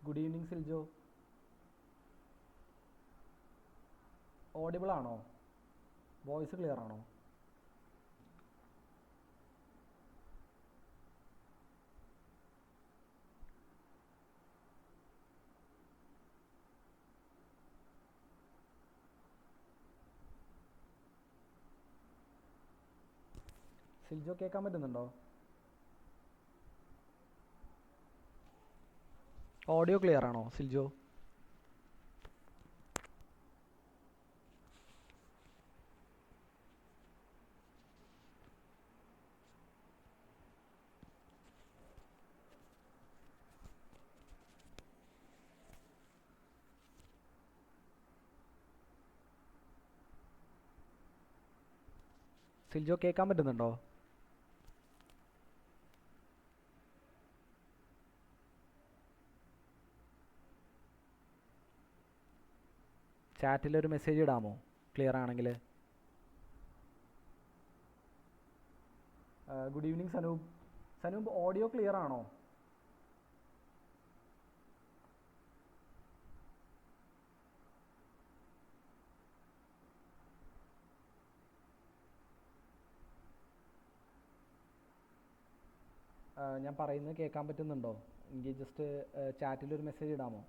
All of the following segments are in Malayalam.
Good evening Siljo. ഓഡിബിൾ ആണോ? വോയിസ് ക്ലിയർ ആണോ? സിൽജോ കേൾക്കാൻ പറ്റുന്നുണ്ടോ? ഓഡിയോ ക്ലിയർ ആണോ സിൽജോ? സിൽജോ കേൾക്കാൻ പറ്റുന്നുണ്ടോ? ചാറ്റിലൊരു മെസ്സേജ് ഇടാമോ ക്ലിയർ ആണെങ്കിൽ? Good evening Sanoop. Sanoop audio clear ആണോ? ഞാൻ പറയുന്നത് കേൾക്കാൻ പറ്റുന്നുണ്ടോ? എങ്കിൽ ജസ്റ്റ് ചാറ്റിലൊരു മെസ്സേജ് ഇടാമോ?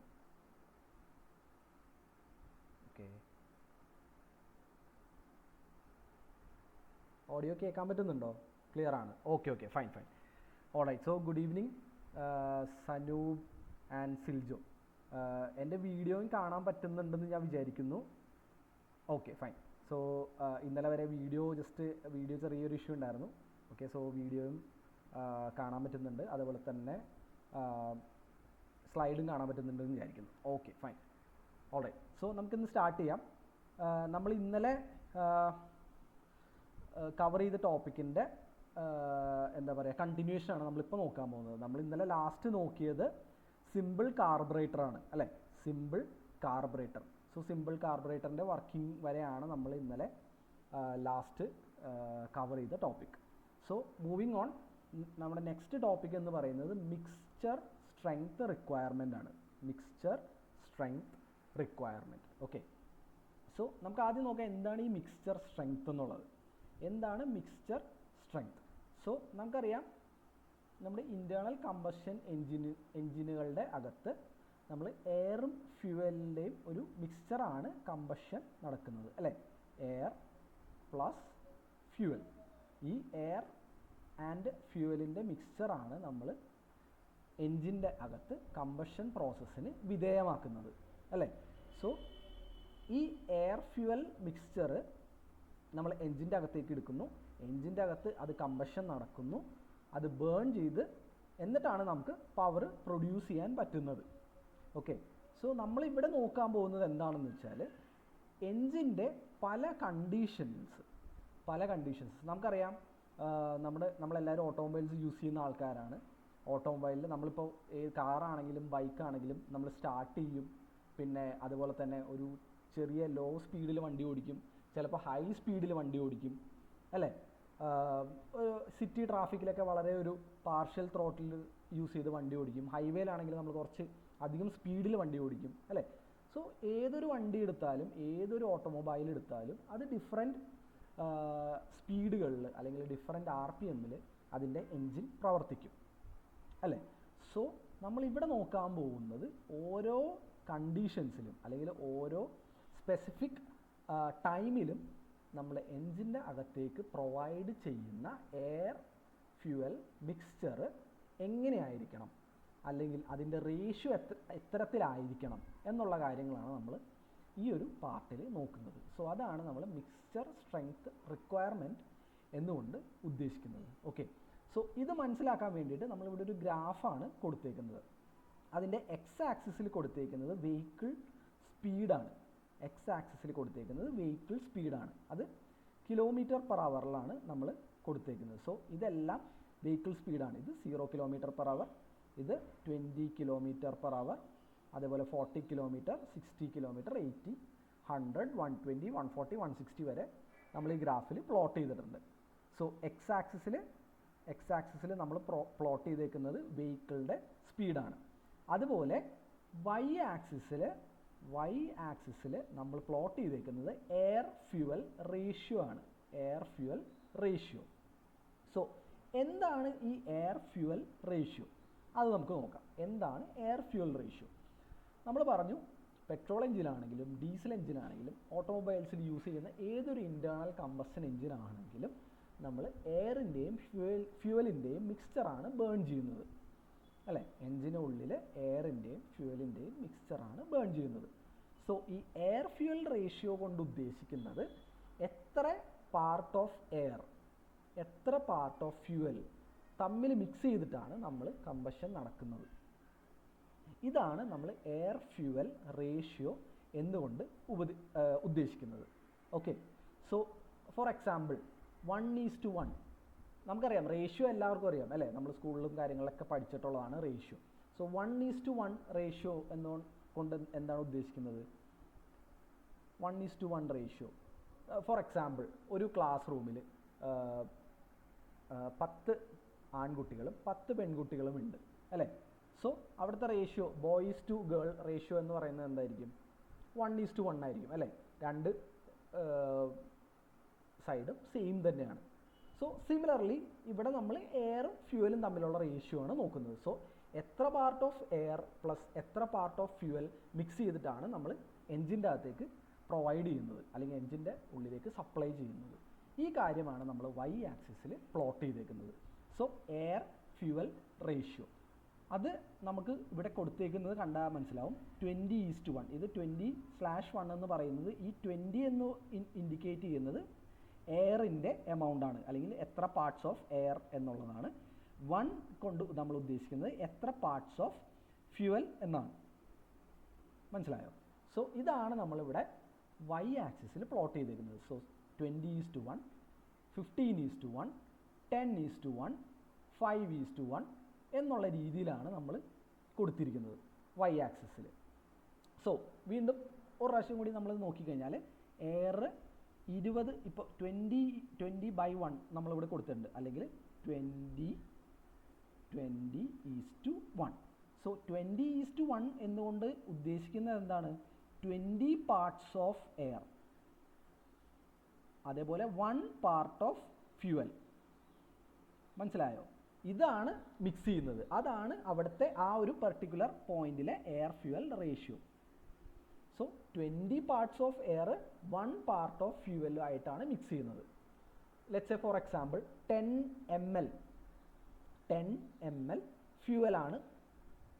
ഓക്കെ, ഓഡിയോ കേൾക്കാൻ പറ്റുന്നുണ്ടോ? ക്ലിയർ ആണ്. Okay, fine. Alright. So good evening Sanoop and Siljo. എൻ്റെ വീഡിയോയും കാണാൻ പറ്റുന്നുണ്ടെന്ന് ഞാൻ വിചാരിക്കുന്നു. Okay, fine. സോ ഇന്നലെ വരെ വീഡിയോ ചെറിയൊരു ഇഷ്യൂ ഉണ്ടായിരുന്നു. ഓക്കെ, സോ വീഡിയോയും കാണാൻ പറ്റുന്നുണ്ട്, അതുപോലെ തന്നെ സ്ലൈഡും കാണാൻ പറ്റുന്നുണ്ടെന്ന് വിചാരിക്കുന്നു. Okay, fine. ഓൾറൈറ്റ്. സോ നമുക്കിന്ന് സ്റ്റാർട്ട് ചെയ്യാം. നമ്മൾ ഇന്നലെ കവർ ചെയ്ത ടോപ്പിക്കിൻ്റെ എന്താ പറയുക, കണ്ടിന്യൂഷനാണ് നമ്മളിപ്പോൾ നോക്കാൻ പോകുന്നത്. നമ്മൾ ഇന്നലെ ലാസ്റ്റ് നോക്കിയത് സിമ്പിൾ കാർബറേറ്റർ ആണ് അല്ലേ? Simple carburettor. സോ സിമ്പിൾ കാർബറേറ്ററിൻ്റെ വർക്കിംഗ് വരെയാണ് നമ്മൾ ഇന്നലെ ലാസ്റ്റ് കവർ ചെയ്ത ടോപ്പിക്. സോ മൂവിങ് ഓൺ, നമ്മുടെ നെക്സ്റ്റ് ടോപ്പിക് എന്ന് പറയുന്നത് മിക്സ്ചർ സ്ട്രെങ്ത് റിക്വയർമെൻ്റ് ആണ്. Mixture strength requirement. Okay, so നമുക്ക് ആദ്യം നോക്കാം എന്താണ് ഈ മിക്സ്ചർ സ്ട്രെങ്ത് എന്നുള്ളത്. എന്താണ് മിക്സ്ചർ സ്ട്രെങ്ത്? സോ നമുക്കറിയാം, നമ്മുടെ ഇൻറ്റേർണൽ കമ്പഷൻ എൻജിനുകളുടെ അകത്ത് നമ്മൾ എയറും ഫ്യൂവലിൻ്റെയും ഒരു മിക്സ്ചറാണ് കമ്പഷൻ നടക്കുന്നത് അല്ലേ? Air plus fuel. ഈ എയർ ആൻഡ് ഫ്യൂവലിൻ്റെ മിക്സ്ചറാണ് നമ്മൾ എൻജിൻ്റെ അകത്ത് കമ്പഷൻ പ്രോസസ്സിന് വിധേയമാക്കുന്നത് അല്ലേ? സോ ഈ എയർ ഫ്യൂവൽ മിക്സ്ചർ നമ്മൾ എൻജിൻ്റെ അകത്തേക്ക് എടുക്കുന്നു. എൻജിൻ്റെ അകത്ത് അത് കമ്പഷൻ നടക്കുന്നു, അത് ബേൺ ചെയ്ത് എന്നിട്ടാണ് നമുക്ക് പവർ പ്രൊഡ്യൂസ് ചെയ്യാൻ പറ്റുന്നത്. ഓക്കെ, സോ നമ്മളിവിടെ നോക്കാൻ പോകുന്നത് എന്താണെന്ന് വെച്ചാൽ എൻജിൻ്റെ പല കണ്ടീഷൻസ് നമുക്കറിയാം. നമ്മളെല്ലാവരും ഓട്ടോമൊബൈൽസ് യൂസ് ചെയ്യുന്ന ആൾക്കാരാണ്. ഓട്ടോമൊബൈലിൽ നമ്മളിപ്പോൾ കാറാണെങ്കിലും ബൈക്കാണെങ്കിലും നമ്മൾ സ്റ്റാർട്ട് ചെയ്യും, പിന്നെ അതുപോലെ തന്നെ ഒരു ചെറിയ ലോ സ്പീഡിൽ വണ്ടി ഓടിക്കും, ചിലപ്പോൾ ഹൈ സ്പീഡിൽ വണ്ടി ഓടിക്കും അല്ലേ? സിറ്റി ട്രാഫിക്കിലൊക്കെ വളരെ ഒരു പാർഷ്യൽ ത്രോട്ടിൽ യൂസ് ചെയ്ത് വണ്ടി ഓടിക്കും. ഹൈവേയിലാണെങ്കിൽ നമ്മൾ കുറച്ച് അധികം സ്പീഡിൽ വണ്ടി ഓടിക്കും അല്ലേ? സോ ഏതൊരു വണ്ടി എടുത്താലും, ഏതൊരു ഓട്ടോമൊബൈൽ എടുത്താലും അത് ഡിഫറെൻറ്റ് സ്പീഡുകളിൽ അല്ലെങ്കിൽ ഡിഫറെൻറ്റ് RPMൽ അതിൻ്റെ എൻജിൻ പ്രവർത്തിക്കും അല്ലേ? സോ നമ്മളിവിടെ നോക്കാൻ പോകുന്നത് ഓരോ കണ്ടീഷൻസിലും അല്ലെങ്കിൽ ഓരോ സ്പെസിഫിക് ടൈമിലും നമ്മൾ എൻജിൻ്റെ അകത്തേക്ക് പ്രൊവൈഡ് ചെയ്യുന്ന എയർ ഫ്യൂവൽ മിക്സ്ചർ എങ്ങനെയായിരിക്കണം, അല്ലെങ്കിൽ അതിൻ്റെ റേഷ്യോ എത്തരത്തിലായിരിക്കണം എന്നുള്ള കാര്യങ്ങളാണ് നമ്മൾ ഈ ഒരു പാർട്ടിൽ നോക്കുന്നത്. സോ അതാണ് നമ്മൾ മിക്സ്ചർ സ്ട്രെങ്ത് റിക്വയർമെൻറ്റ് എന്നുകൊണ്ട് ഉദ്ദേശിക്കുന്നത്. ഓക്കെ, സോ ഇത് മനസ്സിലാക്കാൻ വേണ്ടിയിട്ട് നമ്മളിവിടെ ഒരു ഗ്രാഫാണ് കൊടുത്തേക്കുന്നത്. അതിൻ്റെ എക്സ് ആക്സിസിൽ കൊടുത്തേക്കുന്നത് വെഹിക്കിൾ സ്പീഡാണ്. എക്സ് ആക്സിസിൽ കൊടുത്തേക്കുന്നത് വെഹിക്കിൾ സ്പീഡാണ്. അത് km/hലാണ് നമ്മൾ കൊടുത്തേക്കുന്നത്. സോ ഇതെല്ലാം വെഹിക്കിൾ സ്പീഡാണ്. ഇത് 0 km/h, ഇത് 20 km/h, അതേപോലെ 40 km, 60 km, 80, 100, 120, 140, 160 വരെ നമ്മൾ ഈ ഗ്രാഫിൽ പ്ലോട്ട് ചെയ്തിട്ടുണ്ട്. സോ എക്സ് ആക്സിസിൽ നമ്മൾ പ്ലോട്ട് ചെയ്തേക്കുന്നത് വെഹിക്കിളിൻ്റെ സ്പീഡാണ്. അതുപോലെ വൈ ആക്സിസിൽ നമ്മൾ പ്ലോട്ട് ചെയ്തേക്കുന്നത് എയർ ഫ്യൂവൽ റേഷ്യോ ആണ്. Air fuel ratio. സോ എന്താണ് ഈ എയർ ഫ്യൂവൽ റേഷ്യോ? അത് നമുക്ക് നോക്കാം. എന്താണ് എയർ ഫ്യൂവൽ റേഷ്യോ? നമ്മൾ പറഞ്ഞു പെട്രോൾ എഞ്ചിനാണെങ്കിലും ഡീസൽ എഞ്ചിനാണെങ്കിലും ഓട്ടോമൊബൈൽസിൽ യൂസ് ചെയ്യുന്ന ഏതൊരു ഇൻറ്റേർണൽ കമ്പസ്റ്റൻ എഞ്ചിനാണെങ്കിലും നമ്മൾ എയറിൻ്റെയും ഫ്യൂവലിൻ്റെയും മിക്സ്ചറാണ് ബേൺ ചെയ്യുന്നത്, അല്ലേ? എഞ്ചിനുള്ളിൽ എയറിൻ്റെയും ഫ്യൂവലിൻ്റെയും മിക്സ്ചറാണ് ബേൺ ചെയ്യുന്നത്. സോ ഈ എയർ ഫ്യൂവൽ റേഷ്യോ കൊണ്ട് ഉദ്ദേശിക്കുന്നത് എത്ര പാർട്ട് ഓഫ് എയർ, എത്ര പാർട്ട് ഓഫ് ഫ്യൂവൽ തമ്മിൽ മിക്സ് ചെയ്തിട്ടാണ് നമ്മൾ കമ്പഷൻ നടക്കുന്നത്. ഇതാണ് നമ്മൾ എയർ ഫ്യൂവൽ റേഷ്യോ എന്നുകൊണ്ട് ഉദ്ദേശിക്കുന്നത്. Okay, so for example 1:1. നമുക്കറിയാം റേഷ്യോ, എല്ലാവർക്കും അറിയാം അല്ലേ? നമ്മൾ സ്കൂളിലും കാര്യങ്ങളൊക്കെ പഠിച്ചിട്ടുള്ളതാണ് റേഷ്യോ. സോ 1:1 റേഷ്യോ കൊണ്ട് എന്താണ് ഉദ്ദേശിക്കുന്നത്? 1:1 റേഷ്യോ ഫോർ എക്സാമ്പിൾ ഒരു ക്ലാസ് റൂമിൽ 10 ആൺകുട്ടികളും 10 പെൺകുട്ടികളും ഉണ്ട്, അല്ലേ? സോ അവിടുത്തെ ratio boys to girl ratio എന്ന് പറയുന്നത് എന്തായിരിക്കും? 1:1 ആയിരിക്കും, അല്ലേ? രണ്ട് സൈഡും സെയിം തന്നെയാണ്. സോ സിമിലർലി ഇവിടെ നമ്മൾ എയറും ഫ്യൂവലും തമ്മിലുള്ള റേഷ്യോ ആണ് നോക്കുന്നത്. സോ എത്ര പാർട്ട് ഓഫ് എയർ പ്ലസ് എത്ര പാർട്ട് ഓഫ് ഫ്യൂവൽ മിക്സ് ചെയ്തിട്ടാണ് നമ്മൾ എൻജിൻ്റെ അകത്തേക്ക് പ്രൊവൈഡ് ചെയ്യുന്നത്, അല്ലെങ്കിൽ എൻജിൻ്റെ ഉള്ളിലേക്ക് സപ്ലൈ ചെയ്യുന്നത്. ഈ കാര്യമാണ് നമ്മൾ വൈ ആക്സിസിൽ പ്ലോട്ട് ചെയ്തേക്കുന്നത്. സോ എയർ ഫ്യൂവൽ റേഷ്യോ അത് നമുക്ക് ഇവിടെ കൊടുത്തേക്കുന്നത് കണ്ടാൽ മനസ്സിലാവും. 20:1. ഇത് 20/1 എന്ന് പറയുന്നത്, ഈ 20 എന്ന് ഇൻഡിക്കേറ്റ് ചെയ്യുന്നത് എയറിൻ്റെ എമൗണ്ട് ആണ്, അല്ലെങ്കിൽ എത്ര പാർട്സ് ഓഫ് എയർ എന്നുള്ളതാണ്. 1 കൊണ്ട് നമ്മൾ ഉദ്ദേശിക്കുന്നത് എത്ര പാർട്സ് ഓഫ് ഫ്യൂവൽ എന്നാണ്. മനസ്സിലായോ? സോ ഇതാണ് നമ്മളിവിടെ വൈ ആക്സിസിൽ പ്ലോട്ട് ചെയ്തേക്കുന്നത്. സോ 20:1, 15:1, 10:1, 5:1 എന്നുള്ള രീതിയിലാണ് നമ്മൾ കൊടുത്തിരിക്കുന്നത് വൈ ആക്സിസിൽ. സോ വീണ്ടും ഒരു പ്രാവശ്യം കൂടി നമ്മൾ നോക്കിക്കഴിഞ്ഞാൽ എയർ 20, ഇപ്പോൾ 20/1 നമ്മളിവിടെ കൊടുത്തിട്ടുണ്ട്, അല്ലെങ്കിൽ 20:1. സോ 20:1 എന്നുകൊണ്ട് ഉദ്ദേശിക്കുന്നത് എന്താണ്? 20 പാർട്സ് ഓഫ് എയർ, അതേപോലെ 1 പാർട്ട് ഓഫ് ഫ്യൂവൽ. മനസ്സിലായോ? ഇതാണ് മിക്സ് ചെയ്യുന്നത്. അതാണ് അവിടുത്തെ ആ ഒരു പെർട്ടിക്കുലർ പോയിന്റിലെ air fuel ratio. So 20 parts of air 1 part of ഫ്യൂവലും ആയിട്ടാണ് മിക്സ് ചെയ്യുന്നത്. Let's say for example 10 ml ഫ്യൂവലാണ്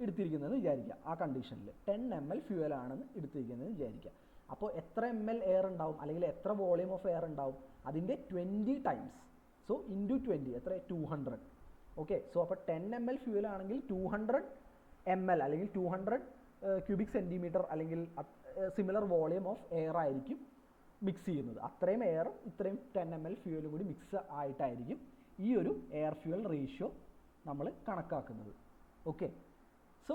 എടുത്തിരിക്കുന്നതെന്ന് വിചാരിക്കുക. ആ കണ്ടീഷനിൽ 10 ml ഫ്യൂവലാണെന്ന് എടുത്തിരിക്കുന്നതെന്ന് വിചാരിക്കുക. അപ്പോൾ എത്ര ml എയർ ഉണ്ടാവും, അല്ലെങ്കിൽ എത്ര വോളിയം ഓഫ് എയർ ഉണ്ടാവും? അതിൻ്റെ 20 ടൈംസ്. സോ ഇൻറ്റു 20 എത്ര? 200. ഓക്കെ, സോ അപ്പോൾ 10 ml ഫ്യൂവൽ ആണെങ്കിൽ 200 ml അല്ലെങ്കിൽ 200 ക്യൂബിക് സെൻറ്റിമീറ്റർ അല്ലെങ്കിൽ സിമിലർ വോളിയം ഓഫ് എയർ ആയിരിക്കും മിക്സ് ചെയ്യുന്നത്. അത്രയും എയറും ഇത്രയും 10 ml ഫ്യൂവലും കൂടി മിക്സ് ആയിട്ടായിരിക്കും ഈ ഒരു എയർ ഫ്യൂവൽ റേഷ്യോ നമ്മൾ കണക്കാക്കുന്നത്. ഓക്കെ, സോ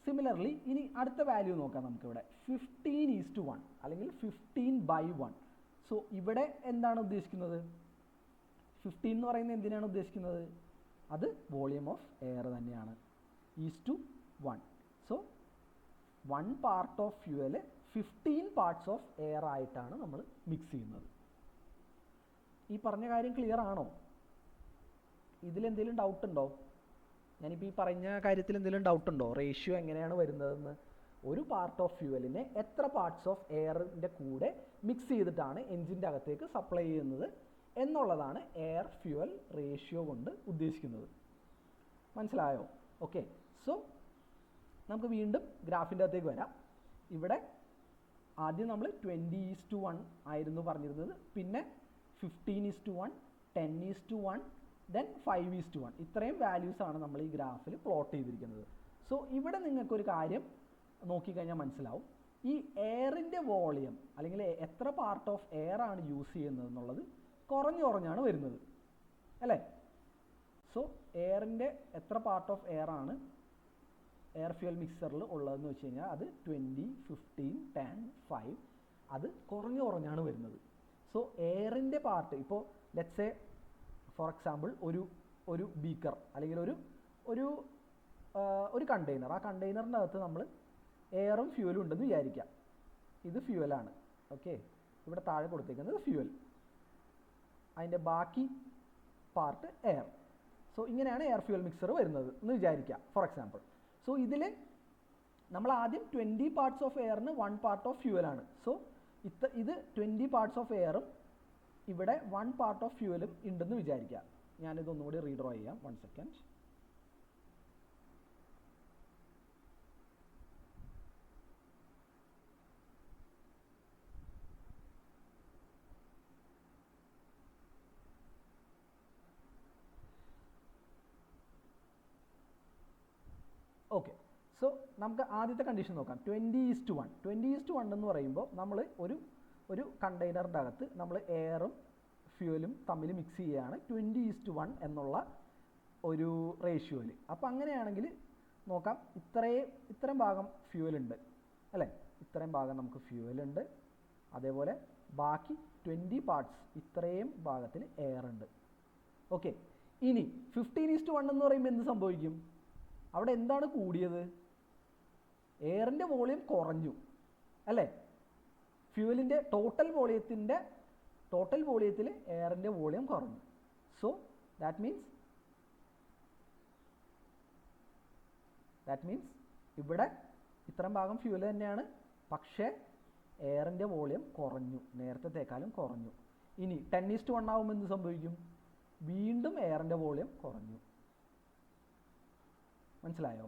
സിമിലർലി ഇനി അടുത്ത വാല്യൂ നോക്കാം നമുക്കിവിടെ. 15:1 അല്ലെങ്കിൽ 15/1. സോ ഇവിടെ എന്താണ് ഉദ്ദേശിക്കുന്നത്? 15 എന്ന് പറയുന്നത് എന്തിനാണ് ഉദ്ദേശിക്കുന്നത്? അത് വോളിയം ഓഫ് എയർ തന്നെയാണ്. (1). So 1 part of fuel 15 parts of air ആയിട്ടാണ് നമ്മൾ മിക്സ് ചെയ്യുന്നത്. ഈ പറഞ്ഞ കാര്യം ക്ലിയർ ആണോ? ഇതിലെന്തെങ്കിലും ഡൗട്ട് ഉണ്ടോ? ഞാനിപ്പോൾ ഈ പറഞ്ഞ കാര്യത്തിൽ എന്തെങ്കിലും ഡൗട്ട് ഉണ്ടോ? റേഷ്യോ എങ്ങനെയാണ് വരുന്നതെന്ന്? ഒരു പാർട്ട് ഓഫ് ഫ്യൂവലിനെ എത്ര പാർട്സ് ഓഫ് എയറിൻ്റെ കൂടെ മിക്സ് ചെയ്തിട്ടാണ് എൻജിൻ്റെ അകത്തേക്ക് സപ്ലൈ ചെയ്യുന്നത് എന്നുള്ളതാണ് എയർ ഫ്യൂവൽ റേഷ്യോ കൊണ്ട് ഉദ്ദേശിക്കുന്നത്. മനസ്സിലായോ? ഓക്കെ, സോ നമുക്ക് വീണ്ടും ഗ്രാഫിൻ്റെ അകത്തേക്ക് വരാം. ഇവിടെ ആദ്യം നമ്മൾ 20:1 ആയിരുന്നു പറഞ്ഞിരുന്നത്, പിന്നെ 15:1, 10:1, ദെൻ 5:1. ഇത്രയും വാല്യൂസാണ് നമ്മൾ ഈ ഗ്രാഫിൽ പ്ലോട്ട് ചെയ്തിരിക്കുന്നത്. സോ ഇവിടെ നിങ്ങൾക്കൊരു കാര്യം നോക്കിക്കഴിഞ്ഞാൽ മനസ്സിലാവും. ഈ എയറിൻ്റെ വോളിയം അല്ലെങ്കിൽ എത്ര പാർട്ട് ഓഫ് എയർ ആണ് യൂസ് ചെയ്യുന്നത് എന്നുള്ളത് കുറഞ്ഞാണ് വരുന്നത്, അല്ലേ? സോ എയറിൻ്റെ എത്ര പാർട്ട് ഓഫ് എയർ ആണ് എയർ ഫ്യൂവൽ മിക്സറിൽ ഉള്ളതെന്ന് വെച്ച് കഴിഞ്ഞാൽ അത് 20, 15, 10, 5 അത് കുറഞ്ഞാണ് വരുന്നത്. സോ എയറിൻ്റെ പാർട്ട് ഇപ്പോൾ ലെറ്റ്സ് സേ ഫോർ എക്സാമ്പിൾ ഒരു ബീക്കർ അല്ലെങ്കിൽ ഒരു കണ്ടെയ്നർ, ആ കണ്ടെയ്നറിൻ്റെ അകത്ത് നമ്മൾ എയറും ഫ്യൂവലും ഉണ്ടെന്ന് വിചാരിക്കാം. ഇത് ഫ്യൂവലാണ്. ഓക്കെ, ഇവിടെ താഴെ കൊടുത്തേക്കുന്നത് ഫ്യൂവൽ, അതിൻ്റെ ബാക്കി പാർട്ട് എയർ. സോ ഇങ്ങനെയാണ് എയർ ഫ്യൂവൽ മിക്സർ വരുന്നത് എന്ന് വിചാരിക്കാം ഫോർ എക്സാമ്പിൾ. സോ ഇതിൽ നമ്മൾ ആദ്യം 20 പാർട്സ് ഓഫ് എയറിന് 1 പാർട്ട് ഓഫ് ഫ്യൂവലാണ്. സോ ഇത് 20 പാർട്സ് ഓഫ് എയറും ഇവിടെ 1 പാർട്ട് ഓഫ് ഫ്യൂവലും ഉണ്ടെന്ന് വിചാരിക്കാം. ഞാനിതൊന്നുകൂടി റീഡ്രോ ചെയ്യാം. 1 സെക്കൻഡ്. ഓക്കെ, സോ നമുക്ക് ആദ്യത്തെ കണ്ടീഷൻ നോക്കാം. 20:1. 20:1 എന്ന് പറയുമ്പോൾ നമ്മൾ ഒരു കണ്ടെയ്നറിൻ്റെ അകത്ത് നമ്മൾ എയറും ഫ്യൂവലും തമ്മിൽ മിക്സ് ചെയ്യുകയാണ് 20:1 എന്നുള്ള ഒരു റേഷ്യോയിൽ. അപ്പോൾ അങ്ങനെയാണെങ്കിൽ നോക്കാം, ഇത്രയും ഭാഗം ഫ്യൂവലുണ്ട് അല്ലേ, ഇത്രയും ഭാഗം നമുക്ക് ഫ്യൂവലുണ്ട്. അതേപോലെ ബാക്കി 20 പാർട്സ് ഇത്രയും ഭാഗത്തിന് എയർ ഉണ്ട്. ഓക്കെ, ഇനി 15:1 എന്ന് പറയുമ്പോൾ എന്ത് സംഭവിക്കും? അവിടെ എന്താണ് കൂടിയത്? എയറിൻ്റെ വോളിയം കുറഞ്ഞു അല്ലേ. ഫ്യൂവലിൻ്റെ ടോട്ടൽ വോളിയത്തിൽ എയറിൻ്റെ വോളിയം കുറഞ്ഞു. സോ ദാറ്റ് മീൻസ് ഇവിടെ ഇത്രയും ഭാഗം ഫ്യൂവൽ തന്നെയാണ്, പക്ഷേ എയറിൻ്റെ വോളിയം കുറഞ്ഞു, നേരത്തേക്കാളും കുറഞ്ഞു. ഇനി 10:1 ആകുമ്പോൾ എന്ത് സംഭവിക്കും? വീണ്ടും എയറിൻ്റെ വോളിയം കുറഞ്ഞു. മനസ്സിലായോ?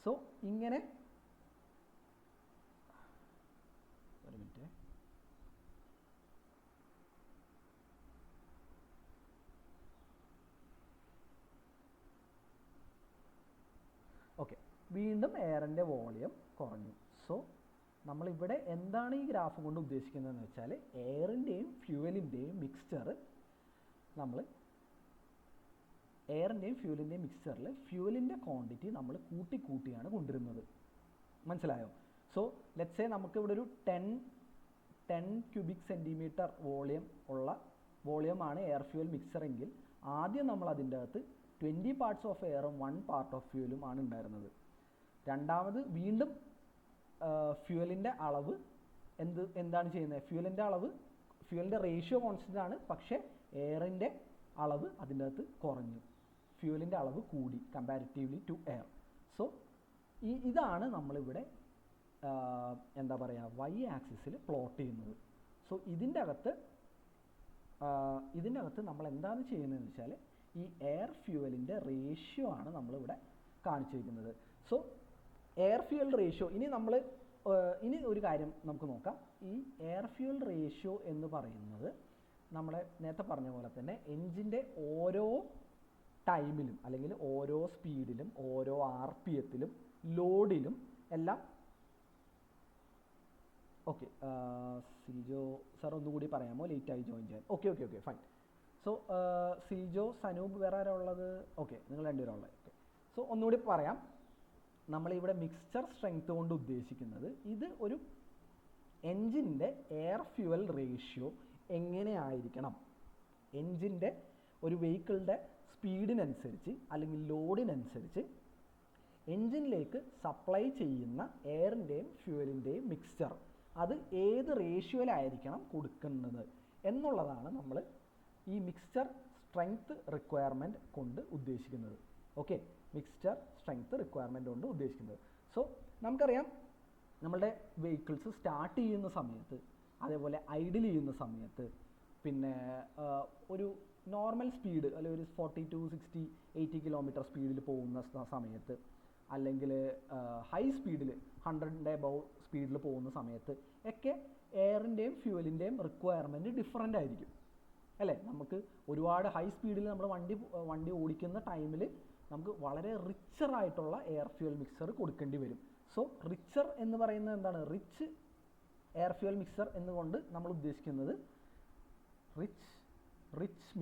സോ ഇങ്ങനെ ഒരു മിനിറ്റ്. ഓക്കെ, വീണ്ടും എയറിൻ്റെ വോളിയം കുറഞ്ഞു. സോ നമ്മളിവിടെ എന്താണ് ഈ ഗ്രാഫ് കൊണ്ട് ഉദ്ദേശിക്കുന്നതെന്ന് വെച്ചാൽ എയറിൻ്റെയും ഫ്യൂവലിൻ്റെയും മിക്സ്ചർ എയറിൻ്റെയും ഫ്യൂവലിൻ്റെയും മിക്സ്ചറിൽ ഫ്യൂവലിൻ്റെ ക്വാണ്ടിറ്റി നമ്മൾ കൂട്ടിയാണ് കൊണ്ടുവരുന്നത്. മനസ്സിലായോ? സോ ലെറ്റ്സ് സേ നമുക്കിവിടെ ഒരു 10 ക്യൂബിക് സെൻറ്റിമീറ്റർ വോളിയമാണ് എയർ ഫ്യൂവൽ മിക്സർ എങ്കിൽ ആദ്യം നമ്മൾ അതിൻ്റെ അകത്ത് 20 പാർട്സ് ഓഫ് എയറും 1 പാർട്ട് ഓഫ് ഫ്യൂവലും ആണ് ഉണ്ടായിരുന്നത്. രണ്ടാമത് വീണ്ടും ഫ്യൂവലിൻ്റെ അളവ് എന്താണ് ചെയ്യുന്നത്? ഫ്യൂവലിൻ്റെ റേഷ്യോ കോൺസ്റ്റൻ്റ് ആണ്, പക്ഷേ എയറിൻ്റെ അളവ് അതിൻ്റെ അകത്ത് കുറഞ്ഞു, ഫ്യൂവലിൻ്റെ അളവ് കൂടി കമ്പാരിറ്റീവ്ലി ടു എയർ. സോ ഇതാണ് നമ്മളിവിടെ എന്താ പറയുക വൈ ആക്സിസിൽ പ്ലോട്ട് ചെയ്യുന്നത്. സോ ഇതിൻ്റെ അകത്ത് നമ്മൾ എന്താണ് ചെയ്യുന്നതെന്ന് വെച്ചാൽ ഈ എയർ ഫ്യൂവലിൻ്റെ റേഷ്യോ ആണ് നമ്മളിവിടെ കാണിച്ചിരിക്കുന്നത്. സോ എയർ ഫ്യൂവൽ റേഷ്യോ ഇനി ഒരു കാര്യം നമുക്ക് നോക്കാം. ഈ എയർ ഫ്യൂവൽ റേഷ്യോ എന്ന് പറയുന്നത് നമ്മളെ നേരത്തെ പറഞ്ഞ പോലെ തന്നെ എൻജിൻ്റെ ഓരോ ടൈമിലും അല്ലെങ്കിൽ ഓരോ സ്പീഡിലും ഓരോ RPMത്തിലും ലോഡിലും എല്ലാം. ഓക്കെ, സിജോ സാർ ഒന്നുകൂടി പറയാമോ? ലേറ്റായി ജോയിൻ ചെയ്യാൻ. Okay fine. So Sijo, Sanoop, വേറെ ആരാ ഉള്ളത്? ഓക്കെ, നിങ്ങൾ രണ്ടുപേരും ഉള്ളത്. ഓക്കെ, സോ ഒന്നുകൂടി പറയാം. നമ്മളിവിടെ മിക്സ്ചർ സ്ട്രെങ്ത് കൊണ്ട് ഉദ്ദേശിക്കുന്നത് ഇത് ഒരു എൻജിൻ്റെ എയർ ഫ്യൂവൽ റേഷ്യോ എങ്ങനെയായിരിക്കണം, എൻജിൻ്റെ ഒരു വെഹിക്കിളിൻ്റെ സ്പീഡിനനുസരിച്ച് അല്ലെങ്കിൽ ലോഡിനനുസരിച്ച് എൻജിനിലേക്ക് സപ്ലൈ ചെയ്യുന്ന എയറിൻ്റെയും ഫ്യൂവലിൻ്റെയും മിക്സ്ചർ അത് ഏത് റേഷ്യോയിലായിരിക്കണം കൊടുക്കുന്നത് എന്നുള്ളതാണ് നമ്മൾ ഈ മിക്സ്ചർ സ്ട്രെങ്ത് റിക്വയർമെൻറ്റ് കൊണ്ട് ഉദ്ദേശിക്കുന്നത്. ഓക്കെ, മിക്സ്ചർ സ്ട്രെങ്ത് റിക്വയർമെൻറ്റ് കൊണ്ട് ഉദ്ദേശിക്കുന്നത്. സോ നമുക്കറിയാം നമ്മളുടെ വെഹിക്കിൾസ് സ്റ്റാർട്ട് ചെയ്യുന്ന സമയത്ത്, അതേപോലെ ഐഡിൽ ചെയ്യുന്ന സമയത്ത്, പിന്നെ ഒരു നോർമൽ സ്പീഡ് അല്ലെങ്കിൽ ഒരു 40 to 60, 80 കിലോമീറ്റർ സ്പീഡിൽ പോകുന്ന സമയത്ത്, അല്ലെങ്കിൽ ഹൈ സ്പീഡിൽ 100 above സ്പീഡിൽ പോകുന്ന സമയത്ത് ഒക്കെ എയറിൻ്റെയും ഫ്യൂവലിൻ്റെയും റിക്വയർമെൻറ്റ് ഡിഫറൻ്റ് ആയിരിക്കും അല്ലേ. നമുക്ക് ഒരുപാട് ഹൈ സ്പീഡിൽ നമ്മൾ വണ്ടി ഓടിക്കുന്ന ടൈമിൽ നമുക്ക് വളരെ റിച്ചറായിട്ടുള്ള എയർ ഫ്യൂവൽ മിക്സർ കൊടുക്കേണ്ടി വരും. സോ റിച്ചർ എന്ന് പറയുന്നത് എന്താണ്? റിച്ച് എയർ ഫ്യൂവൽ മിക്സർ എന്നുകൊണ്ട് നമ്മൾ ഉദ്ദേശിക്കുന്നത് റിച്ച്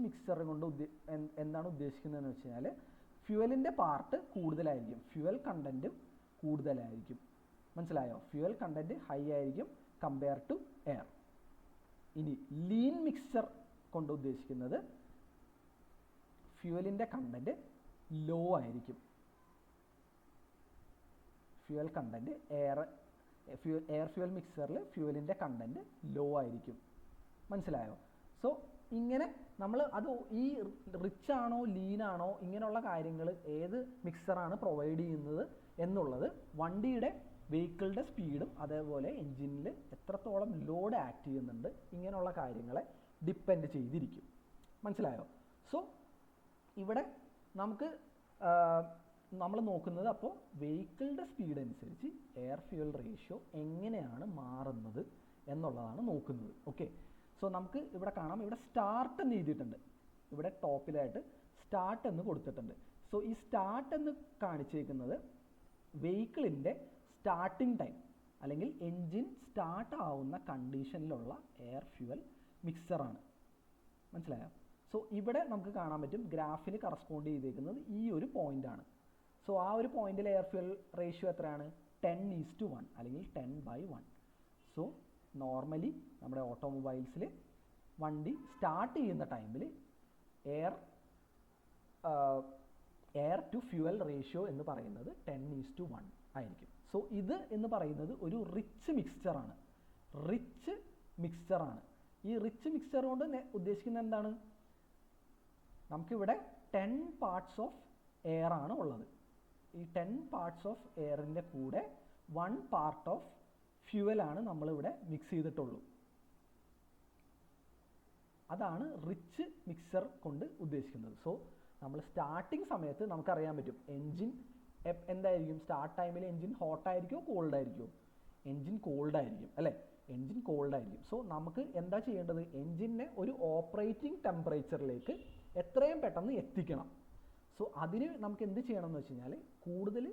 മിക്സ്ചർ കൊണ്ട് എന്താണ് ഉദ്ദേശിക്കുന്നതെന്ന് വെച്ച് കഴിഞ്ഞാൽ ഫ്യൂവലിൻ്റെ പാർട്ട് കൂടുതലായിരിക്കും, ഫ്യൂവൽ കണ്ടൻറ്റും കൂടുതലായിരിക്കും. മനസ്സിലായോ? ഫ്യൂവൽ കണ്ടൻറ്റ് ഹൈ ആയിരിക്കും കമ്പയർ ടു എയർ. ഇനി ലീൻ മിക്സ്ചർ കൊണ്ട് ഉദ്ദേശിക്കുന്നത് ഫ്യൂവലിൻ്റെ കണ്ടൻറ്റ് ലോ ആയിരിക്കും, ഫ്യൂവൽ കണ്ടൻറ്റ് എയർ ഫ്യൂവൽ മിക്സറിൽ ഫ്യൂവലിൻ്റെ കണ്ടൻറ്റ് ലോ ആയിരിക്കും. മനസ്സിലായോ? സോ ഇങ്ങനെ നമ്മൾ അത് ഈ റിച്ച് ആണോ ലീൻ ആണോ ഇങ്ങനെയുള്ള കാര്യങ്ങൾ ഏത് മിക്സറാണ് പ്രൊവൈഡ് ചെയ്യുന്നത് എന്നുള്ളത് വണ്ടിയുടെ വെഹിക്കിളിൻ്റെ സ്പീഡും അതേപോലെ എൻജിനിൽ എത്രത്തോളം ലോഡ് ആക്ട് ചെയ്യുന്നുണ്ട് ഇങ്ങനെയുള്ള കാര്യങ്ങളെ ഡിപ്പെൻഡ് ചെയ്തിരിക്കും. മനസ്സിലായോ? സോ ഇവിടെ നമുക്ക് നമ്മൾ നോക്കുന്നത് അപ്പോൾ വെഹിക്കിളിൻ്റെ സ്പീഡ് അനുസരിച്ച് എയർ ഫ്യൂവൽ റേഷ്യോ എങ്ങനെയാണ് മാറുന്നത് എന്നുള്ളതാണ് നോക്കുന്നത്. ഓക്കെ, സോ നമുക്ക് ഇവിടെ കാണാം, ഇവിടെ സ്റ്റാർട്ട് എന്ന് എഴുതിയിട്ടുണ്ട്, ഇവിടെ ടോപ്പിലായിട്ട് സ്റ്റാർട്ട് എന്ന് കൊടുത്തിട്ടുണ്ട്. സോ ഈ സ്റ്റാർട്ട് എന്ന് കാണിച്ചേക്കുന്നത് വെഹിക്കിളിൻ്റെ സ്റ്റാർട്ടിംഗ് ടൈം അല്ലെങ്കിൽ എൻജിൻ സ്റ്റാർട്ട് ആവുന്ന കണ്ടീഷനിലുള്ള എയർ ഫ്യൂവൽ മിക്സറാണ്. മനസ്സിലായോ? സോ ഇവിടെ നമുക്ക് കാണാൻ പറ്റും ഗ്രാഫിന് കറസ്പോണ്ട് ചെയ്തേക്കുന്നത് ഈ ഒരു പോയിൻ്റാണ്. സോ ആ ഒരു പോയിന്റിൽ എയർ ഫ്യൂവൽ റേഷ്യോ എത്രയാണ്? 10:1 അല്ലെങ്കിൽ 10/1. സോ നോർമലി നമ്മുടെ ഓട്ടോമൊബൈൽസിൽ വണ്ടി സ്റ്റാർട്ട് ചെയ്യുന്ന ടൈമിൽ എയർ ടു ഫ്യൂവൽ റേഷ്യോ എന്ന് പറയുന്നത് 10:1 ആയിരിക്കും. സോ ഇത് എന്ന് പറയുന്നത് ഒരു റിച്ച് മിക്സ്ചറാണ്. ഈ റിച്ച് മിക്സ്ചർ കൊണ്ട് ഉദ്ദേശിക്കുന്നത് എന്താണ്? നമുക്കിവിടെ 10 പാർട്സ് ഓഫ് എയർ ആണ് ഉള്ളത്. ഈ 10 പാർട്സ് ഓഫ് എയറിൻ്റെ കൂടെ 1 പാർട്ട് ഓഫ് ഫ്യൂവലാണ് നമ്മളിവിടെ മിക്സ് ചെയ്തിട്ടുള്ളൂ. അതാണ് റിച്ച് മിക്സർ കൊണ്ട് ഉദ്ദേശിക്കുന്നത്. സോ നമ്മൾ സ്റ്റാർട്ടിങ് സമയത്ത് നമുക്കറിയാൻ പറ്റും എൻജിൻ എന്തായിരിക്കും, സ്റ്റാർട്ട് ടൈമിൽ എൻജിൻ ഹോട്ടായിരിക്കുമോ കോൾഡായിരിക്കുമോ? എൻജിൻ കോൾഡായിരിക്കും അല്ലേ? എൻജിൻ കോൾഡായിരിക്കും. സോ നമുക്ക് എന്താ ചെയ്യേണ്ടത്? എൻജിനെ ഒരു ഓപ്പറേറ്റിംഗ് ടെമ്പറേച്ചറിലേക്ക് എത്രയും പെട്ടെന്ന് എത്തിക്കണം. സോ അതിന് നമുക്ക് എന്ത് ചെയ്യണം എന്ന് വെച്ച് കഴിഞ്ഞാൽ കൂടുതൽ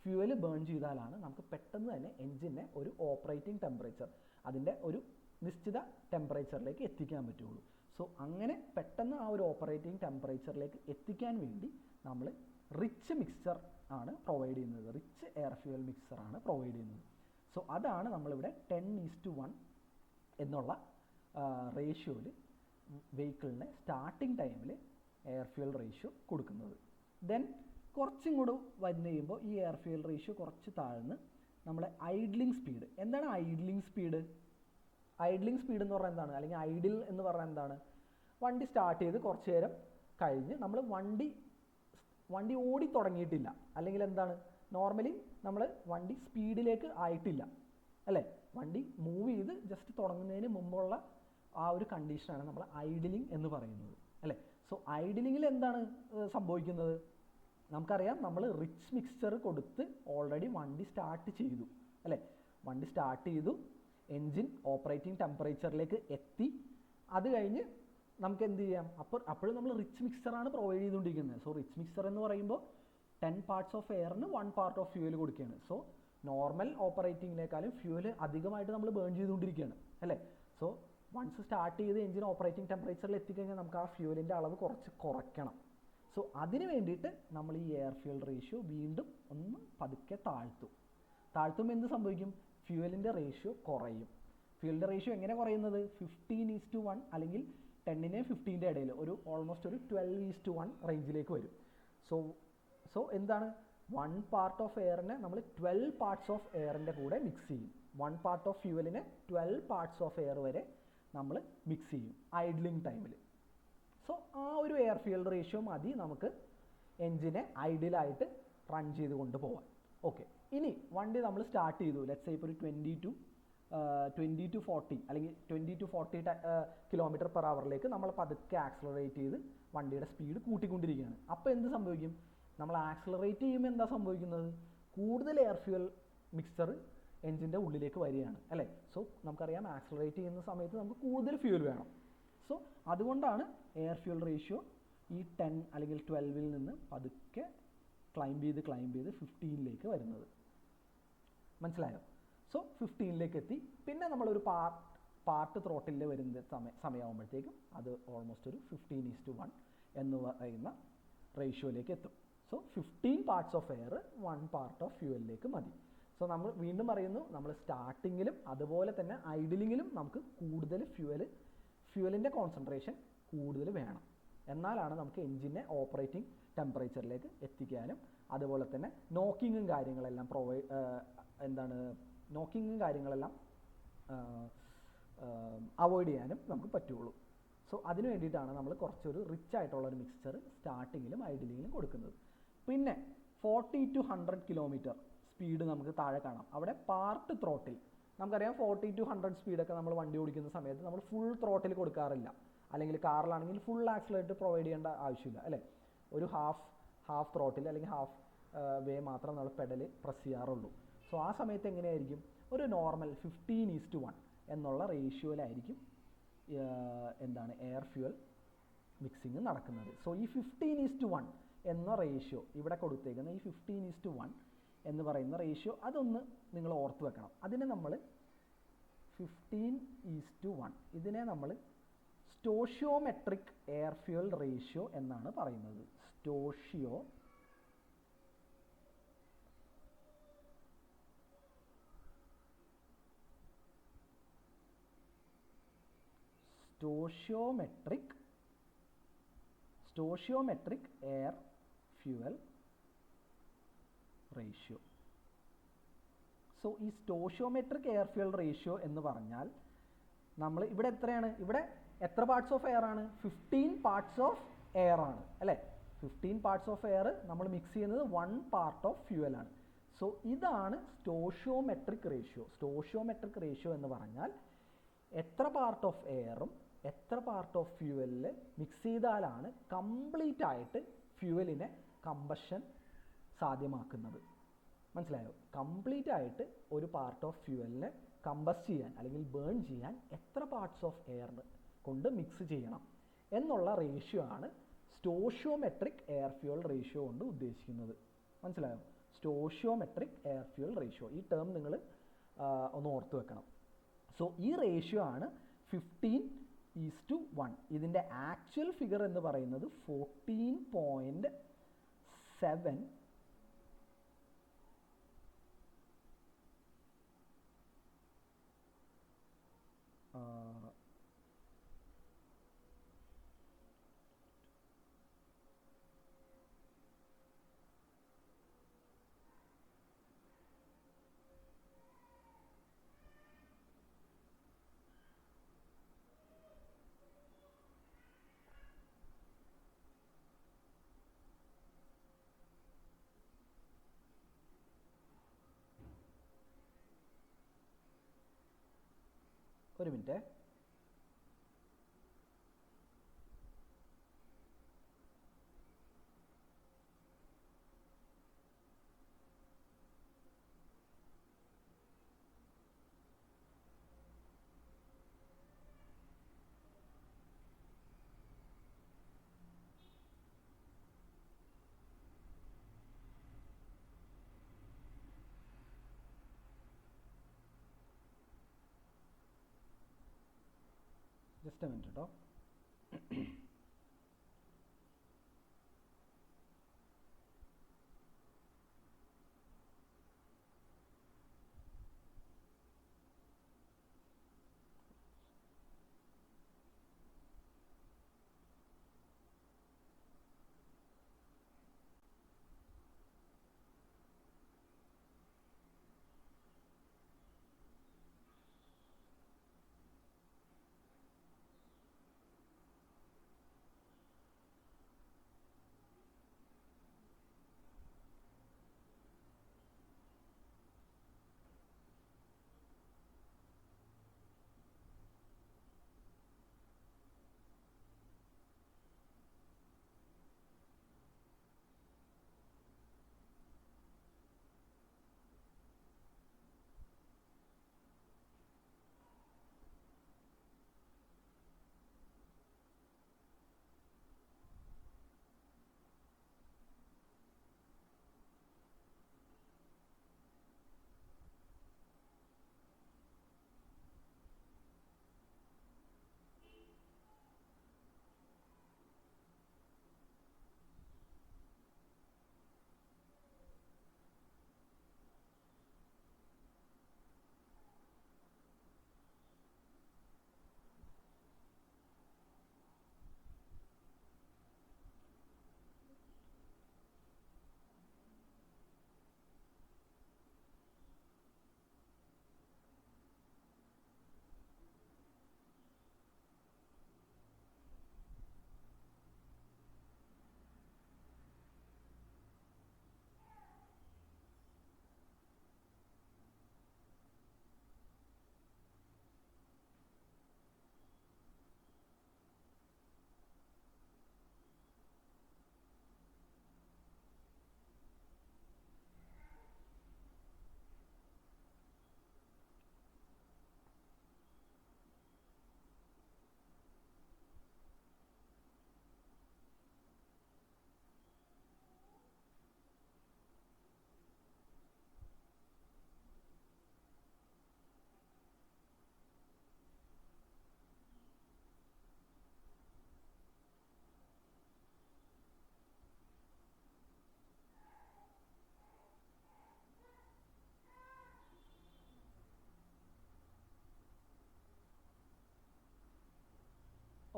ഫ്യൂവൽ ബേൺ ചെയ്താലാണ് നമുക്ക് പെട്ടെന്ന് തന്നെ എൻജിനെ ഒരു ഓപ്പറേറ്റിംഗ് ടെമ്പറേച്ചർ, അതിൻ്റെ ഒരു നിശ്ചിത ടെമ്പറേച്ചറിലേക്ക് എത്തിക്കാൻ പറ്റുള്ളൂ. സോ അങ്ങനെ പെട്ടെന്ന് ആ ഒരു ഓപ്പറേറ്റിംഗ് ടെമ്പറേച്ചറിലേക്ക് എത്തിക്കാൻ വേണ്ടി നമ്മൾ റിച്ച് മിക്സ്ചർ ആണ് പ്രൊവൈഡ് ചെയ്യുന്നത്, റിച്ച് എയർ ഫ്യൂവൽ മിക്സ്ചർ ആണ് പ്രൊവൈഡ് ചെയ്യുന്നത്. സോ അതാണ് നമ്മളിവിടെ 10:1 എന്നുള്ള റേഷ്യോയിൽ വെഹിക്കിളിൻ്റെ സ്റ്റാർട്ടിംഗ് ടൈമിൽ എയർ ഫ്യൂവൽ റേഷ്യോ കൊടുക്കുന്നത്. ദെൻ കുറച്ചും കൂടെ വന്നു കഴിയുമ്പോൾ ഈ എയർ ഫ്യൂവൽ റേഷ്യോ കുറച്ച് താഴ്ന്ന് നമ്മുടെ ഐഡ്ലിംഗ് സ്പീഡ്. എന്താണ് ഐഡ്ലിംഗ് സ്പീഡ്? ഐഡ്ലിംഗ് സ്പീഡ് എന്ന് പറഞ്ഞാൽ എന്താണ്? അല്ലെങ്കിൽ ഐഡിൽ എന്ന് പറഞ്ഞാൽ എന്താണ്? വണ്ടി സ്റ്റാർട്ട് ചെയ്ത് കുറച്ച് നേരം കഴിഞ്ഞ് നമ്മൾ വണ്ടി ഓടി തുടങ്ങിയിട്ടില്ല, അല്ലെങ്കിൽ എന്താണ് നോർമലി നമ്മൾ വണ്ടി സ്പീഡിലേക്ക് ആയിട്ടില്ല അല്ലേ? വണ്ടി മൂവ് ചെയ്ത് ജസ്റ്റ് തുടങ്ങുന്നതിന് മുമ്പുള്ള ആ ഒരു കണ്ടീഷനാണ് നമ്മൾ ഐഡിലിംഗ് എന്ന് പറയുന്നത് അല്ലേ? സോ ഐഡിലിങ്ങിൽ എന്താണ് സംഭവിക്കുന്നത്? നമുക്കറിയാം, നമ്മൾ റിച്ച് മിക്സ്ചർ കൊടുത്ത് ഓൾറെഡി വണ്ടി സ്റ്റാർട്ട് ചെയ്തു അല്ലേ? വണ്ടി സ്റ്റാർട്ട് ചെയ്തു, എൻജിൻ ഓപ്പറേറ്റിംഗ് ടെമ്പറേച്ചറിലേക്ക് എത്തി, അത് കഴിഞ്ഞ് നമുക്ക് എന്ത് ചെയ്യാം? അപ്പോഴും നമ്മൾ റിച്ച് മിക്സ്ചറാണ് പ്രൊവൈഡ് ചെയ്തുകൊണ്ടിരിക്കുന്നത്. സോ റിച്ച് മിക്സ്ചർ എന്ന് പറയുമ്പോൾ 10 പാർട്സ് ഓഫ് എയറിന് 1 പാർട്ട് ഓഫ് ഫ്യൂവൽ കൊടുക്കുകയാണ്. സോ നോർമൽ ഓപ്പറേറ്റിങ്ങിനേക്കാളും ഫ്യൂവൽ അധികമായിട്ട് നമ്മൾ ബേൺ ചെയ്തുകൊണ്ടിരിക്കുകയാണ് അല്ലേ? സോ വൺസ് സ്റ്റാർട്ട് ചെയ്ത് എൻജിൻ ഓപ്പറേറ്റിംഗ് ടെമ്പറേച്ചറിൽ എത്തിക്കഴിഞ്ഞാൽ നമുക്ക് ആ ഫ്യൂവലിൻ്റെ അളവ് കുറച്ച് കുറയ്ക്കണം. സോ അതിന് വേണ്ടിയിട്ട് നമ്മൾ ഈ എയർ ഫ്യൂവൽ റേഷ്യോ വീണ്ടും ഒന്ന് പതുക്കെ താഴ്ത്തുമ്പോൾ എന്ത് സംഭവിക്കും? ഫ്യൂവലിൻ്റെ റേഷ്യോ കുറയും. ഫ്യൂവലിൻ്റെ റേഷ്യോ എങ്ങനെ കുറയുന്നത്? 15:1 അല്ലെങ്കിൽ 10നെ 15ൻ്റെ ഇടയിൽ ഓൾമോസ്റ്റ് ഒരു 12:1 റേഞ്ചിലേക്ക് വരും. സോ എന്താണ്? 1 പാർട്ട് ഓഫ് എയറിനെ നമ്മൾ 12 പാർട്സ് ഓഫ് എയറിൻ്റെ കൂടെ മിക്സ് ചെയ്യും. 1 പാർട്ട് ഓഫ് ഫ്യൂവലിനെ 12 പാർട്സ് ഓഫ് എയർ വരെ നമ്മൾ മിക്സ് ചെയ്യും ഐഡ്ലിംഗ് ടൈമിൽ. സോ ആ ഒരു എയർ ഫ്യൂവൽ റേഷ്യോ മതി നമുക്ക് എൻജിനെ ഐഡിലായിട്ട് റൺ ചെയ്ത് കൊണ്ടുപോകാൻ. ഓക്കെ, ഇനി വണ്ടി നമ്മൾ സ്റ്റാർട്ട് ചെയ്തു, ലെറ്റ്സ് സേ ഇപ്പോൾ ഒരു 20 to 40 അല്ലെങ്കിൽ 20 to 40 km/h നമ്മൾ പതുക്കെ ആക്സലറേറ്റ് ചെയ്ത് വണ്ടിയുടെ സ്പീഡ് കൂട്ടിക്കൊണ്ടിരിക്കുകയാണ്. അപ്പോൾ എന്ത് സംഭവിക്കും? നമ്മൾ ആക്സലറേറ്റ് ചെയ്യുമ്പോൾ എന്താ സംഭവിക്കുന്നത്? കൂടുതൽ എയർ ഫ്യൂവൽ മിക്സ്ചർ എൻജിൻ്റെ ഉള്ളിലേക്ക് വരികയാണ് അല്ലേ? സോ നമുക്കറിയാം, ആക്സലറേറ്റ് ചെയ്യുന്ന സമയത്ത് നമുക്ക് കൂടുതൽ ഫ്യൂവൽ വേണം. സോ അതുകൊണ്ടാണ് എയർ ഫ്യൂവൽ റേഷ്യോ ഈ 10 അല്ലെങ്കിൽ 12ൽ നിന്ന് പതുക്കെ ക്ലൈംബ് ചെയ്ത് 15ലേക്ക് വരുന്നത്. മനസ്സിലായോ? സോ 15ലേക്ക് എത്തി, പിന്നെ നമ്മളൊരു പാർട്ട് ത്രോട്ടിൽ വരുന്ന സമയമാകുമ്പോഴത്തേക്കും അത് ഓൾമോസ്റ്റ് ഒരു 15:1 എന്ന് പറയുന്ന റേഷ്യോയിലേക്ക് എത്തും. So 15 parts of air 1 part of ഫ്യൂവലിലേക്ക് മതി. സോ നമ്മൾ വീണ്ടും പറയുന്നു, നമ്മൾ സ്റ്റാർട്ടിങ്ങിലും അതുപോലെ തന്നെ ഐഡിലിങ്ങിലും നമുക്ക് കൂടുതൽ ഫ്യൂവലിൻ്റെ കോൺസെൻട്രേഷൻ കൂടുതൽ വേണം. എന്നാലാണ് നമുക്ക് എൻജിനെ ഓപ്പറേറ്റിംഗ് ടെമ്പറേച്ചറിലേക്ക് എത്തിക്കാനും അതുപോലെ തന്നെ നോക്കിങ്ങും കാര്യങ്ങളെല്ലാം അവോയ്ഡ് ചെയ്യാനും നമുക്ക് പറ്റുള്ളൂ. സോ അതിന് വേണ്ടിയിട്ടാണ് നമ്മൾ കുറച്ചൊരു റിച്ച് ആയിട്ടുള്ള ഒരു മിക്സ്ചർ സ്റ്റാർട്ടിങ്ങിലും ഐഡിലിങ്ങിലും കൊടുക്കുന്നത്. പിന്നെ 40 to 100 കിലോമീറ്റർ സ്പീഡ് നമുക്ക് താഴെ കാണാം. അവിടെ പാർട്ട് ത്രോട്ടിൽ നമുക്കറിയാം. 40 to 100 സ്പീഡൊക്കെ നമ്മൾ വണ്ടി ഓടിക്കുന്ന സമയത്ത് നമ്മൾ ഫുൾ ത്രോട്ടിൽ കൊടുക്കാറില്ല. അല്ലെങ്കിൽ കാറിലാണെങ്കിൽ ഫുൾ ആക്സിലറേറ്റർ പ്രൊവൈഡ് ചെയ്യേണ്ട ആവശ്യമില്ല അല്ലേ. ഒരു ഹാഫ് ത്രോട്ടിൽ അല്ലെങ്കിൽ ഹാഫ് വേ മാത്രം നമ്മൾ പെഡൽ പ്രസ് ചെയ്യാറുള്ളൂ. സോ ആ സമയത്ത് എങ്ങനെയായിരിക്കും, ഒരു നോർമൽ 15:1 എന്നുള്ള റേഷ്യോയിലായിരിക്കും എയർ ഫ്യൂവൽ മിക്സിങ് നടക്കുന്നത്. സോ ഈ 15:1 എന്ന റേഷ്യോ ഇവിടെ കൊടുത്തേക്കുന്ന ഈ 15:1 എന്ന് പറയുന്ന റേഷ്യോ അതൊന്ന് നിങ്ങൾ ഓർത്ത് വെക്കണം. അതിനെ നമ്മൾ 15:1 ഇതിനെ നമ്മൾ സ്റ്റോഷിയോമെട്രിക് എയർ ഫ്യൂവൽ റേഷ്യോ എന്നാണ് പറയുന്നത്. Stoichiometric air fuel ratio. So ഈ സ്റ്റോഷിയോമെട്രിക് എയർ ഫ്യൂവൽ റേഷ്യോ എന്ന് പറഞ്ഞാൽ നമ്മൾ ഇവിടെ എത്രയാണ്, ഇവിടെ എത്ര പാർട്സ് ഓഫ് എയർ ആണ്, 15 പാർട്സ് ഓഫ് എയർ ആണ് അല്ലേ. 15 പാർട്സ് ഓഫ് എയർ നമ്മൾ മിക്സ് ചെയ്യുന്നത് 1 പാർട്ട് ഓഫ് ഫ്യൂവൽ ആണ്. സോ ഇതാണ് സ്റ്റോഷിയോമെട്രിക് റേഷ്യോ. സ്റ്റോഷിയോമെട്രിക് റേഷ്യോ എന്ന് പറഞ്ഞാൽ എത്ര പാർട്ട് ഓഫ് എയറും എത്ര പാർട്ട് ഓഫ് ഫ്യൂവലിൽ മിക്സ് ചെയ്താലാണ് കംപ്ലീറ്റ് ആയിട്ട് ഫ്യൂവലിനെ കമ്പഷൻ സാധ്യമാക്കുന്നത്. മനസ്സിലായോ? കംപ്ലീറ്റ് ആയിട്ട് ഒരു പാർട്ട് ഓഫ് ഫ്യൂവലിനെ കമ്പസ്റ്റ് ചെയ്യാൻ അല്ലെങ്കിൽ ബേൺ ചെയ്യാൻ എത്ര പാർട്സ് ഓഫ് എയർ കൊണ്ട് മിക്സ് ചെയ്യണം എന്നുള്ള റേഷ്യോ ആണ് സ്റ്റോഷിയോമെട്രിക് എയർ ഫ്യൂവൽ റേഷ്യോ കൊണ്ട് ഉദ്ദേശിക്കുന്നത്. മനസ്സിലായോ? സ്റ്റോഷിയോമെട്രിക് എയർ ഫ്യൂവൽ റേഷ്യോ, ഈ ടേം നിങ്ങൾ ഒന്ന് ഓർത്ത് വെക്കണം. സോ ഈ റേഷ്യോ ആണ് 15:1. ഇതിൻ്റെ ആക്ച്വൽ ഫിഗർ എന്ന് പറയുന്നത് 14.7 ഒരു മിനിറ്റ്. ജസ്റ്റ് എ മിനിറ്റ് കേട്ടോ.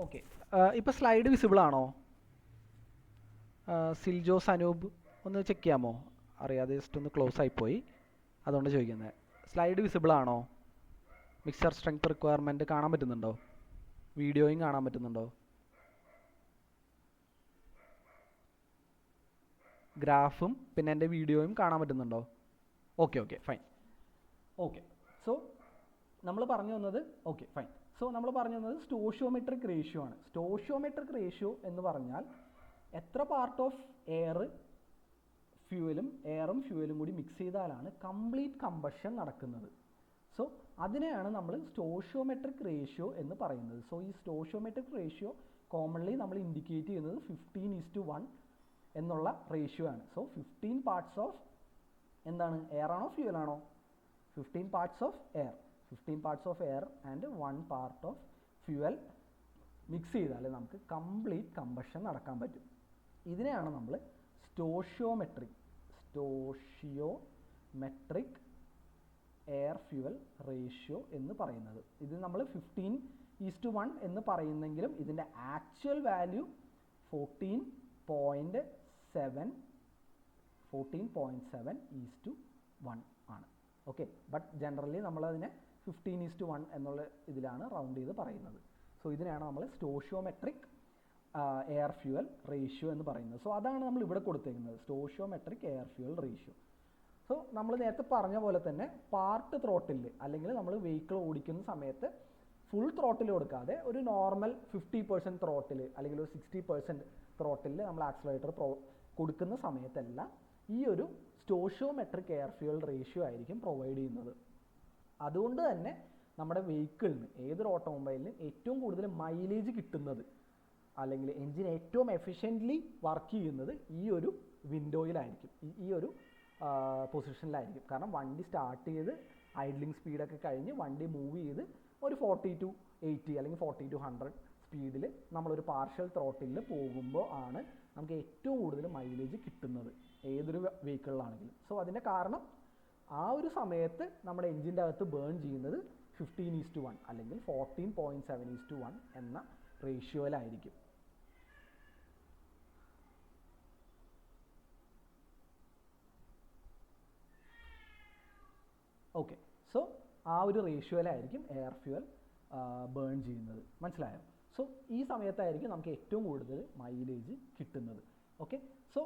ഓക്കെ, ഇപ്പോൾ സ്ലൈഡ് വിസിബിൾ ആണോ? സിൽജോസ് അനൂപ് ഒന്ന് ചെക്ക് ചെയ്യാമോ? അറിയാതെ ജസ്റ്റ് ഒന്ന് ക്ലോസ് ആയിപ്പോയി, അതുകൊണ്ട് ചോദിക്കുന്നത്. സ്ലൈഡ് വിസിബിൾ ആണോ? മിക്സർ സ്ട്രെങ്ത് റിക്വയർമെൻറ്റ് കാണാൻ പറ്റുന്നുണ്ടോ? വീഡിയോയും കാണാൻ പറ്റുന്നുണ്ടോ? ഗ്രാഫും പിന്നെ എൻ്റെ വീഡിയോയും കാണാൻ പറ്റുന്നുണ്ടോ? Okay fine. ഓക്കെ, സോ നമ്മൾ പറഞ്ഞു വന്നത് നമ്മൾ പറഞ്ഞു വന്നത് സ്റ്റോഷിയോമെട്രിക് റേഷ്യോ ആണ്. സ്റ്റോഷിയോമെട്രിക് റേഷ്യോ എന്ന് പറഞ്ഞാൽ എത്ര പാർട്ട് ഓഫ് എയറും ഫ്യൂവലും കൂടി മിക്സ് ചെയ്താലാണ് കംപ്ലീറ്റ് കമ്പഷൻ നടക്കുന്നത്. സോ അതിനെയാണ് നമ്മൾ സ്റ്റോഷിയോമെട്രിക് റേഷ്യോ എന്ന് പറയുന്നത്. സോ ഈ സ്റ്റോഷിയോമെട്രിക് റേഷ്യോ കോമൺലി നമ്മൾ ഇൻഡിക്കേറ്റ് ചെയ്യുന്നത് 15:1 എന്നുള്ള റേഷ്യോ ആണ്. സോ 15 പാർട്സ് ഓഫ് എന്താണ്, എയർ ആണോ ഫ്യൂവൽ ആണോ? 15 parts of air and 1 part of fuel mix ചെയ്താൽ നമുക്ക് കംപ്ലീറ്റ് കമ്പഷൻ നടക്കാൻ പറ്റും. ഇതിനെയാണ് നമ്മൾ സ്റ്റോഷിയോമെട്രിക് എയർ ഫ്യൂവൽ റേഷ്യോ എന്ന് പറയുന്നത്. ഇത് നമ്മൾ 15:1 എന്ന് പറയുന്നെങ്കിലും ഇതിൻ്റെ ആക്ച്വൽ വാല്യൂ 14.7:1 ആണ്. ഓക്കെ, ബട്ട് ജനറലി നമ്മളതിനെ 15:1 എന്നുള്ള ഇതിലാണ് റൗണ്ട് ചെയ്ത് പറയുന്നത്. സോ ഇതിനെയാണ് നമ്മൾ സ്റ്റോഷിയോമെട്രിക് എയർ ഫ്യൂവൽ റേഷ്യോ എന്ന് പറയുന്നത്. സോ അതാണ് നമ്മൾ ഇവിടെ കൊടുത്തേക്കുന്നത്, stoichiometric air fuel ratio. So നമ്മൾ നേരത്തെ പറഞ്ഞ പോലെ തന്നെ പാർട്ട് ത്രോട്ടിൽ അല്ലെങ്കിൽ നമ്മൾ വെഹിക്കിൾ ഓടിക്കുന്ന സമയത്ത് ഫുൾ ത്രോട്ടിൽ കൊടുക്കാതെ ഒരു നോർമൽ 50% ത്രോട്ടിൽ അല്ലെങ്കിൽ ഒരു 60% ത്രോട്ടിൽ നമ്മൾ ആക്സിലറേറ്റർ കൊടുക്കുന്ന സമയത്തെല്ലാം ഈ ഒരു സ്റ്റോഷിയോമെട്രിക് എയർ ഫ്യൂവൽ റേഷ്യോ ആയിരിക്കും പ്രൊവൈഡ് ചെയ്യുന്നത്. അതുകൊണ്ട് തന്നെ നമ്മുടെ വെഹിക്കിളിന്, ഏതൊരു ഓട്ടോമൊബൈലിനും ഏറ്റവും കൂടുതൽ മൈലേജ് കിട്ടുന്നത് അല്ലെങ്കിൽ എൻജിൻ ഏറ്റവും എഫിഷ്യൻ്റ്ലി വർക്ക് ചെയ്യുന്നത് ഈ ഒരു വിൻഡോയിലായിരിക്കും, ഈ ഒരു പൊസിഷനിലായിരിക്കും. കാരണം വണ്ടി സ്റ്റാർട്ട് ചെയ്ത് ഐഡ്ലിംഗ് സ്പീഡൊക്കെ കഴിഞ്ഞ് വണ്ടി മൂവ് ചെയ്ത് ഒരു 40 to 80 അല്ലെങ്കിൽ 40 to 100 സ്പീഡിൽ നമ്മളൊരു പാർഷ്യൽ ത്രോട്ടിൽ പോകുമ്പോൾ ആണ് നമുക്ക് ഏറ്റവും കൂടുതൽ മൈലേജ് കിട്ടുന്നത് ഏതൊരു വെഹിക്കിളിലാണെങ്കിലും. സോ അതിൻ്റെ കാരണം ആ ഒരു സമയത്ത് നമ്മുടെ എൻജിൻ്റെ അകത്ത് ബേൺ ചെയ്യുന്നത് 15:1 അല്ലെങ്കിൽ 14.7:1 എന്ന റേഷ്യോയിലായിരിക്കും. ഓക്കെ, സോ ആ ഒരു റേഷ്യോയിലായിരിക്കും എയർ ഫ്യൂവൽ ബേൺ ചെയ്യുന്നത്. മനസ്സിലായോ? സോ ഈ സമയത്തായിരിക്കും നമുക്ക് ഏറ്റവും കൂടുതൽ മൈലേജ് കിട്ടുന്നത്. ഓക്കെ, സോ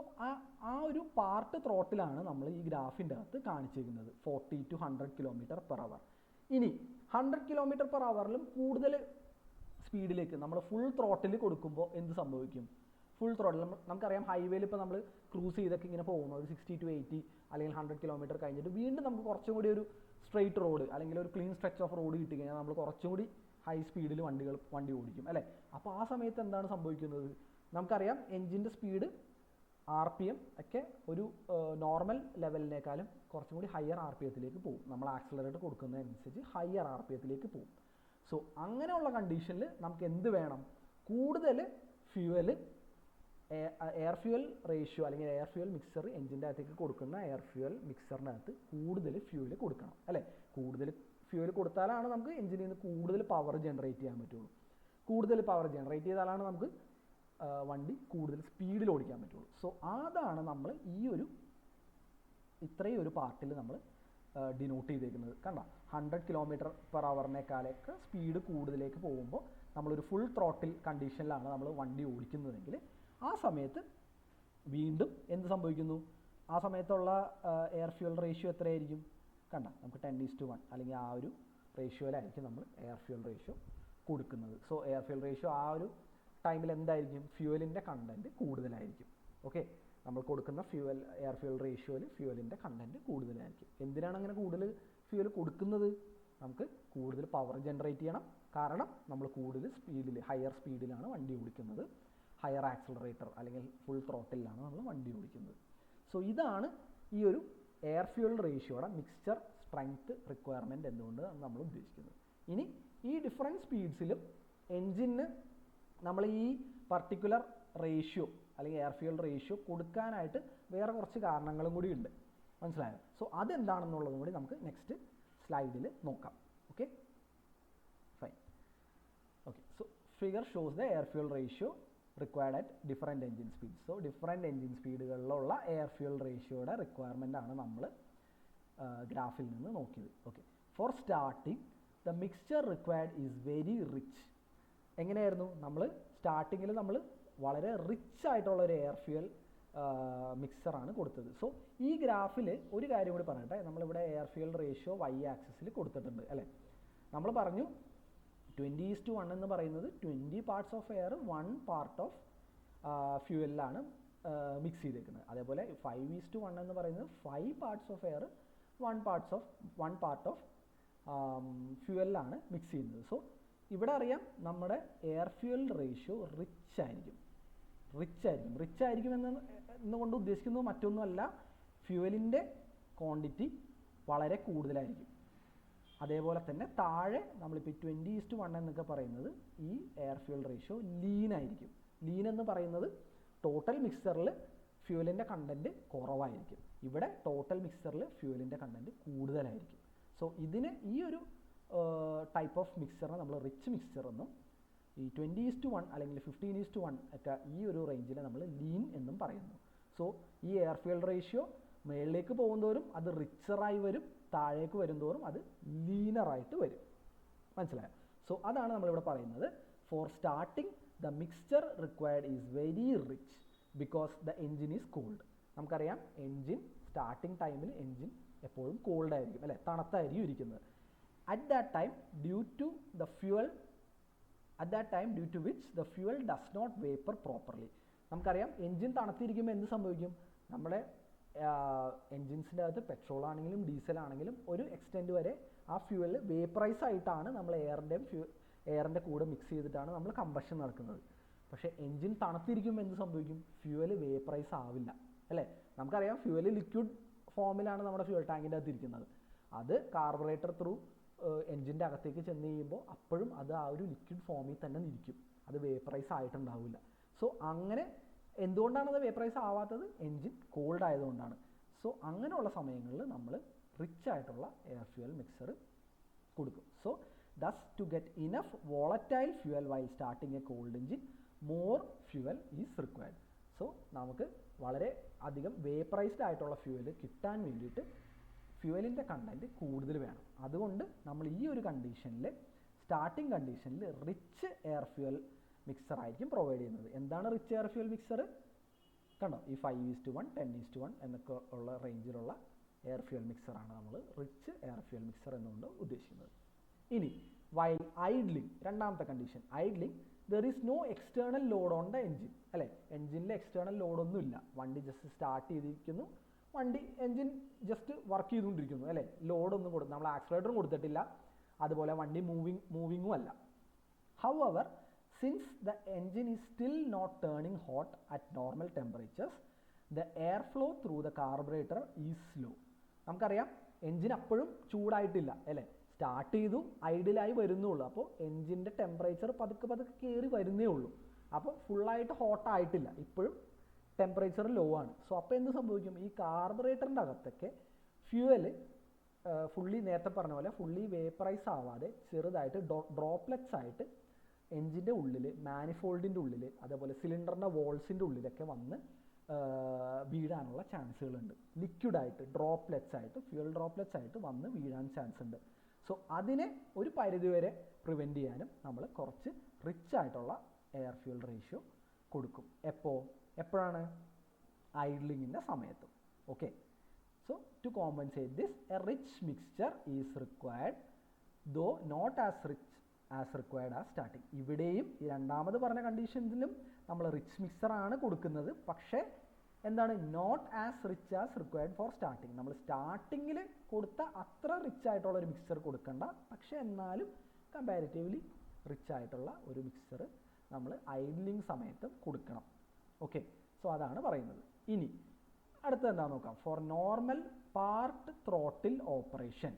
ആ ഒരു പാർട്ട് ത്രോട്ടിലാണ് നമ്മൾ ഈ ഗ്രാഫിൻ്റെ അകത്ത് കാണിച്ചിരിക്കുന്നത് 40 to 100 km/h. ഇനി 100 km/hലും കൂടുതൽ സ്പീഡിലേക്ക് നമ്മൾ ഫുൾ ത്രോട്ടിൽ കൊടുക്കുമ്പോൾ എന്ത് സംഭവിക്കും? ഫുൾ ത്രോട്ടിൽ നമുക്കറിയാം, ഹൈവേയിൽ ഇപ്പോൾ നമ്മൾ ക്രൂസ് ചെയ്തൊക്കെ ഇങ്ങനെ പോകുന്നു, ഒരു 60 to 80 അല്ലെങ്കിൽ 100 km കഴിഞ്ഞിട്ട് വീണ്ടും നമുക്ക് കുറച്ചും കൂടി ഒരു സ്ട്രെയിറ്റ് റോഡ് അല്ലെങ്കിൽ ഒരു ക്ലീൻ സ്ട്രെച്ച് ഓഫ് റോഡ് കിട്ടി കഴിഞ്ഞാൽ നമ്മൾ കുറച്ചും കൂടി ഹൈ സ്പീഡിൽ വണ്ടി ഓടിക്കും അല്ലേ? അപ്പോൾ ആ സമയത്ത് എന്താണ് സംഭവിക്കുന്നത്? നമുക്കറിയാം എൻജിൻ്റെ സ്പീഡ് RPM ഒക്കെ ഒരു നോർമൽ ലെവലിനേക്കാളും കുറച്ചും കൂടി ഹയർ RPMത്തിലേക്ക് പോകും. നമ്മൾ ആക്സിലറേറ്റർ കൊടുക്കുന്നതനുസരിച്ച് ഹയർ RPMത്തിലേക്ക് പോകും. സോ അങ്ങനെയുള്ള കണ്ടീഷനിൽ നമുക്ക് എന്ത് വേണം? കൂടുതൽ ഫ്യൂവൽ, എയർ ഫ്യൂവൽ റേഷ്യോ അല്ലെങ്കിൽ എയർ ഫ്യൂവൽ മിക്സർ എൻജിൻ്റെ അകത്തേക്ക് കൊടുക്കുന്ന എയർ ഫ്യൂവൽ മിക്സറിനകത്ത് കൂടുതൽ ഫ്യൂവൽ കൊടുക്കണം അല്ലേ? കൂടുതൽ ഫ്യൂവൽ കൊടുത്താലാണ് നമുക്ക് എൻജിനിൽ നിന്ന് കൂടുതൽ പവർ ജനറേറ്റ് ചെയ്യാൻ പറ്റുള്ളൂ. കൂടുതൽ പവർ ജനറേറ്റ് ചെയ്താലാണ് നമുക്ക് വണ്ടി കൂടുതൽ സ്പീഡിൽ ഓടിക്കാൻ പറ്റുള്ളൂ. സോ അതാണ് നമ്മൾ ഇത്രയും ഒരു പാർട്ടിൽ നമ്മൾ ഡിനോട്ട് ചെയ്തേക്കുന്നത്. കണ്ട, 100 km/hനേക്കാളൊക്കെ സ്പീഡ് കൂടുതലേക്ക് പോകുമ്പോൾ നമ്മളൊരു ഫുൾ ത്രോട്ടിൽ കണ്ടീഷനിലാണ് നമ്മൾ വണ്ടി ഓടിക്കുന്നതെങ്കിൽ ആ സമയത്ത് വീണ്ടും എന്ത് സംഭവിക്കുന്നു? ആ സമയത്തുള്ള എയർ ഫ്യൂവൽ റേഷ്യോ എത്രയായിരിക്കും? കണ്ട, നമുക്ക് 10:1 അല്ലെങ്കിൽ ആ ഒരു റേഷ്യോയിലായിരിക്കും നമ്മൾ എയർ ഫ്യൂവൽ റേഷ്യോ കൊടുക്കുന്നത്. സോ എയർ ഫ്യൂവൽ റേഷ്യോ ആ ഒരു ടൈമിൽ എന്തായിരിക്കും? ഫ്യൂവലിൻ്റെ കണ്ടൻറ്റ് കൂടുതലായിരിക്കും. ഓക്കെ, നമ്മൾ കൊടുക്കുന്ന എയർ ഫ്യൂവൽ റേഷ്യോയിൽ ഫ്യൂവലിൻ്റെ കണ്ടൻറ്റ് കൂടുതലായിരിക്കും. എന്തിനാണ് അങ്ങനെ കൂടുതൽ ഫ്യൂവൽ കൊടുക്കുന്നത്? നമുക്ക് കൂടുതൽ പവർ ജനറേറ്റ് ചെയ്യണം. കാരണം നമ്മൾ കൂടുതൽ സ്പീഡിൽ, ഹയർ സ്പീഡിലാണ് വണ്ടി ഓടിക്കുന്നത്, ഹയർ ആക്സിലറേറ്റർ അല്ലെങ്കിൽ ഫുൾ ത്രോട്ടിലാണ് നമ്മൾ വണ്ടി ഓടിക്കുന്നത്. സോ ഇതാണ് ഈ ഒരു എയർ ഫ്യൂവൽ റേഷ്യോയുടെ മിക്സ്ചർ സ്ട്രെങ്ത് റിക്വയർമെൻറ്റ് എന്തുകൊണ്ട് നമ്മൾ ഉദ്ദേശിക്കുന്നത്. ഇനി ഈ ഡിഫറെൻറ്റ് സ്പീഡ്സിലും എൻജിന് നമ്മൾ ഈ പർട്ടിക്കുലർ റേഷ്യോ അല്ലെങ്കിൽ എയർ ഫ്യൂവൽ റേഷ്യോ കൊടുക്കാനായിട്ട് വേറെ കുറച്ച് കാരണങ്ങളും കൂടി ഉണ്ട്. മനസ്സിലായോ? സോ അതെന്താണെന്നുള്ളതും കൂടി നമുക്ക് നെക്സ്റ്റ് സ്ലൈഡിൽ നോക്കാം. Okay, fine. Okay, so figure shows the air fuel ratio required at different engine speed. So different engine സ്പീഡുകളിലുള്ള എയർ ഫ്യൂൽ റേഷ്യോയുടെ റിക്വയർമെൻ്റ് ആണ് നമ്മൾ ഗ്രാഫിൽ നിന്ന് നോക്കിയത്. Okay, for starting the mixture required is very rich. എങ്ങനെയായിരുന്നു? നമ്മൾ സ്റ്റാർട്ടിങ്ങിൽ നമ്മൾ വളരെ റിച്ച് ആയിട്ടുള്ള ഒരു എയർ ഫ്യൂൽ മിക്സറാണ് കൊടുത്തത്. സോ ഈ ഗ്രാഫിൽ ഒരു കാര്യം കൂടി പറയട്ടെ, നമ്മളിവിടെ എയർ ഫ്യൂൽ റേഷ്യോ വൈ ആക്സിസിൽ കൊടുത്തിട്ടുണ്ട് അല്ലേ. നമ്മൾ പറഞ്ഞു 20:1 എന്ന് പറയുന്നത് 20 parts of air 1 part of ഫ്യൂവലിലാണ് മിക്സ് ചെയ്തേക്കുന്നത്. അതേപോലെ 5:1 എന്ന് പറയുന്നത് 5 parts of air 1 part of ഫ്യൂവലിലാണ് മിക്സ് ചെയ്യുന്നത്. സോ ഇവിടെ അറിയാം നമ്മുടെ എയർ ഫ്യൂവൽ റേഷ്യോ റിച്ച് ആയിരിക്കും എന്നുകൊണ്ട് ഉദ്ദേശിക്കുന്നത് മറ്റൊന്നുമല്ല, ഫ്യൂവലിൻ്റെ ക്വാണ്ടിറ്റി വളരെ കൂടുതലായിരിക്കും. അതേപോലെ തന്നെ താഴെ നമ്മളിപ്പോൾ 20:1 എന്നൊക്കെ പറയുന്നത് ഈ എയർ ഫ്യൂവൽ റേഷ്യോ ലീൻ ആയിരിക്കും. ലീൻ എന്ന് പറയുന്നത് ടോട്ടൽ മിക്സറിൽ ഫ്യൂവലിൻ്റെ കണ്ടൻറ്റ് കുറവായിരിക്കും. ഇവിടെ ടോട്ടൽ മിക്സറിൽ ഫ്യൂവലിൻ്റെ കണ്ടൻറ്റ് കൂടുതലായിരിക്കും. സോ ഇതിന് ഈ ഒരു ടൈപ്പ് ഓഫ് മിക്സറിനെ നമ്മൾ റിച്ച് മിക്സർ എന്നും ഈ 20:1 അല്ലെങ്കിൽ 15:1 ഒക്കെ ഈ ഒരു റേഞ്ചിൽ നമ്മൾ ലീൻ എന്നും പറയുന്നു. സോ ഈ എയർ ഫ്യൂവൽ റേഷ്യോ മുകളിലേക്ക് പോകുന്തോറും അത് റിച്ചറായി വരും, താഴേക്ക് വരുന്തോറും അത് ലീനറായിട്ട് വരും. മനസ്സിലായോ? സോ അതാണ് നമ്മളിവിടെ പറയുന്നത്. For starting the mixture required is very rich because the engine is cold. നമുക്കറിയാം എൻജിൻ സ്റ്റാർട്ടിങ് ടൈമിൽ എൻജിൻ എപ്പോഴും കോൾഡ് ആയിരിക്കും അല്ലേ, തണുത്തായിരിക്കും ഇരിക്കുന്നത്. At that time due to which the fuel does not vapour properly. നമുക്കറിയാം എൻജിൻ തണുത്തിരിക്കുമ്പോൾ എന്ത് സംഭവിക്കും? നമ്മുടെ എൻജിൻസിൻ്റെ അകത്ത് പെട്രോൾ ആണെങ്കിലും ഡീസൽ ആണെങ്കിലും ഒരു എക്സ്റ്റെൻറ്റ് വരെ ആ ഫ്യൂവൽ വേപ്പറൈസ് ആയിട്ടാണ് നമ്മൾ എയറിൻ്റെ കൂടെ മിക്സ് ചെയ്തിട്ടാണ് നമ്മൾ കമ്പഷൻ നടക്കുന്നത്. പക്ഷേ എൻജിൻ തണുത്തിരിക്കുമ്പോൾ എന്ത് സംഭവിക്കും? ഫ്യൂവൽ വേപ്പറൈസ് ആവില്ല അല്ലേ. നമുക്കറിയാം ഫ്യൂവൽ ലിക്വിഡ് ഫോമിലാണ് നമ്മുടെ ഫ്യൂവൽ ടാങ്കിൻ്റെ അകത്ത് ഇരിക്കുന്നത്. അത് കാർബറേറ്റർ ത്രൂ എൻജിൻ്റെ അകത്തേക്ക് ചെന്ന് കഴിയുമ്പോൾ അപ്പോഴും അത് ആ ഒരു ലിക്വിഡ് ഫോമിൽ തന്നെ ഇരിക്കും, അത് വേപ്പറൈസ് ആയിട്ടുണ്ടാവില്ല. സോ അങ്ങനെ എന്തുകൊണ്ടാണ് അത് വേപ്പറൈസ് ആവാത്തത്? എൻജിൻ കോൾഡ് ആയതുകൊണ്ടാണ്. സോ അങ്ങനെയുള്ള സമയങ്ങളിൽ നമ്മൾ റിച്ച് ആയിട്ടുള്ള എയർ ഫ്യൂവൽ മിക്സർ കൊടുക്കും. So thus to get enough volatile fuel while starting a cold engine more fuel is required. So നമുക്ക് വളരെ അധികം വേപ്പറൈസ്ഡ് ആയിട്ടുള്ള ഫ്യൂവൽ കിട്ടാൻ വേണ്ടിയിട്ട് ഫ്യൂവലിൻ്റെ കണ്ടൻറ്റ് കൂടുതൽ വേണം. അതുകൊണ്ട് നമ്മൾ ഈ ഒരു കണ്ടീഷനിൽ സ്റ്റാർട്ടിങ് കണ്ടീഷനിൽ റിച്ച് എയർ ഫ്യൂവൽ മിക്സർ ആയിരിക്കും പ്രൊവൈഡ് ചെയ്യുന്നത്. എന്താണ് റിച്ച് എയർ ഫ്യൂവൽ മിക്സർ? കണ്ടോ, ഈ 5:1 10:1 എന്നൊക്കെ ഉള്ള റേഞ്ചിലുള്ള എയർ ഫ്യൂവൽ മിക്സറാണ് നമ്മൾ റിച്ച് എയർ ഫ്യൂവൽ മിക്സർ എന്നുകൊണ്ട് ഉദ്ദേശിക്കുന്നത്. ഇനി വൈൽ ഐഡ്ലിംഗ്, രണ്ടാമത്തെ condition idling, there is no external load on the engine അല്ലേ. എൻജിനിൽ എക്സ്റ്റേണൽ ലോഡൊന്നുമില്ല, വണ്ടി ജസ്റ്റ് സ്റ്റാർട്ട് ചെയ്തിരിക്കുന്നു, എൻജിൻ ജസ്റ്റ് വർക്ക് ചെയ്തുകൊണ്ടിരിക്കുന്നു അല്ലേ. ലോഡൊന്നും നമ്മൾ ആക്സിലറേറ്ററും കൊടുത്തിട്ടില്ല, അതുപോലെ വണ്ടി മൂവിങ്ങും അല്ല. However since the engine is still not turning hot at normal temperatures, the airflow through the carburetor is slow. നമുക്കറിയാം എൻജിൻ അപ്പോഴും ചൂടായിട്ടില്ല അല്ലേ, സ്റ്റാർട്ട് ചെയ്തു ഐഡിലായി വരുന്നുള്ളൂ. അപ്പോൾ എൻജിൻ്റെ ടെമ്പറേച്ചർ പതുക്കെ കയറി വരുന്നേ ഉള്ളൂ. അപ്പോൾ ഫുള്ളായിട്ട് ഹോട്ട് ആയിട്ടില്ല, ഇപ്പോഴും ടെമ്പറേച്ചർ ലോ ആണ്. സോ അപ്പോൾ എന്ത് സംഭവിക്കും? ഈ കാർബറേറ്ററിൻ്റെ അകത്തൊക്കെ ഫ്യൂവൽ ഫുള്ളി നേരത്തെ പറഞ്ഞ പോലെ ഫുള്ളി വേപ്പറൈസ് ആവാതെ ചെറുതായിട്ട് ഡ്രോപ്ലെറ്റ്സ് ആയിട്ട് എൻജിൻ്റെ ഉള്ളിൽ, മാനിഫോൾഡിൻ്റെ ഉള്ളിൽ, അതേപോലെ സിലിണ്ടറിൻ്റെ വോൾസിൻ്റെ ഉള്ളിലൊക്കെ വന്ന് വീഴാനുള്ള ചാൻസുകളുണ്ട്. ലിക്വിഡായിട്ട് ഡ്രോപ്ലെറ്റ്സ് ആയിട്ട്, ഫ്യൂവൽ ഡ്രോപ്ലെറ്റ്സ് ആയിട്ട് വന്ന് വീഴാൻ ചാൻസ് ഉണ്ട്. സോ അതിനെ ഒരു പരിധിവരെ പ്രിവെൻറ്റ് ചെയ്യാനും നമ്മൾ കുറച്ച് റിച്ച് ആയിട്ടുള്ള എയർ ഫ്യൂവൽ റേഷ്യോ കൊടുക്കും. എപ്പോഴാണ്? ഐഡ്ലിങ്ങിൻ്റെ സമയത്ത്. Okay, so to compensate this a rich mixture is required though not as rich as required as starting. ഇവിടെയും ഈ രണ്ടാമത് പറഞ്ഞ കണ്ടീഷൻസിലും നമ്മൾ റിച്ച് മിക്സറാണ് കൊടുക്കുന്നത്, പക്ഷേ എന്താണ്? Not as rich as required for starting. നമ്മൾ സ്റ്റാർട്ടിങ്ങിൽ കൊടുത്ത അത്ര റിച്ച് ആയിട്ടുള്ള ഒരു മിക്സർ കൊടുക്കണ്ട, പക്ഷേ എന്നാലും കമ്പാരിറ്റീവ്ലി റിച്ച് ആയിട്ടുള്ള ഒരു മിക്സർ നമ്മൾ ഐഡ്ലിംഗ് സമയത്ത് കൊടുക്കണം. ഓക്കെ, സോ അതാണ് പറയുന്നത്. ഇനി അടുത്തത് എന്താണെന്ന് നോക്കാം. For normal part throttle operation